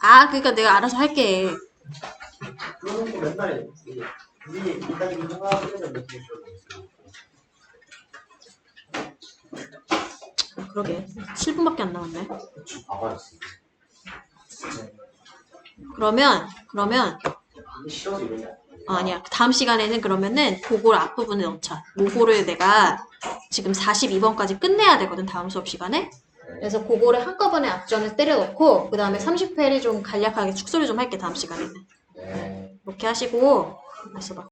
아, 그러니까 내가 알아서 할게. 그러는 거 맨날 우리 이따기 생각하는 느낌이 들어요. 그러게. 7분밖에 안 남았네. 봐봐였어. 그러면 싫어서 이런 거. 아니야. 다음 시간에는 그러면은 그걸 앞부분에 넣자. 모고를 내가 지금 42번까지 끝내야 되거든. 다음 수업 시간에. 그래서 그거를 한꺼번에 앞전에 때려놓고 그 다음에 30회를 좀 간략하게 축소를 좀 할게. 다음 시간에는. 네. 이렇게 하시고 있어봐.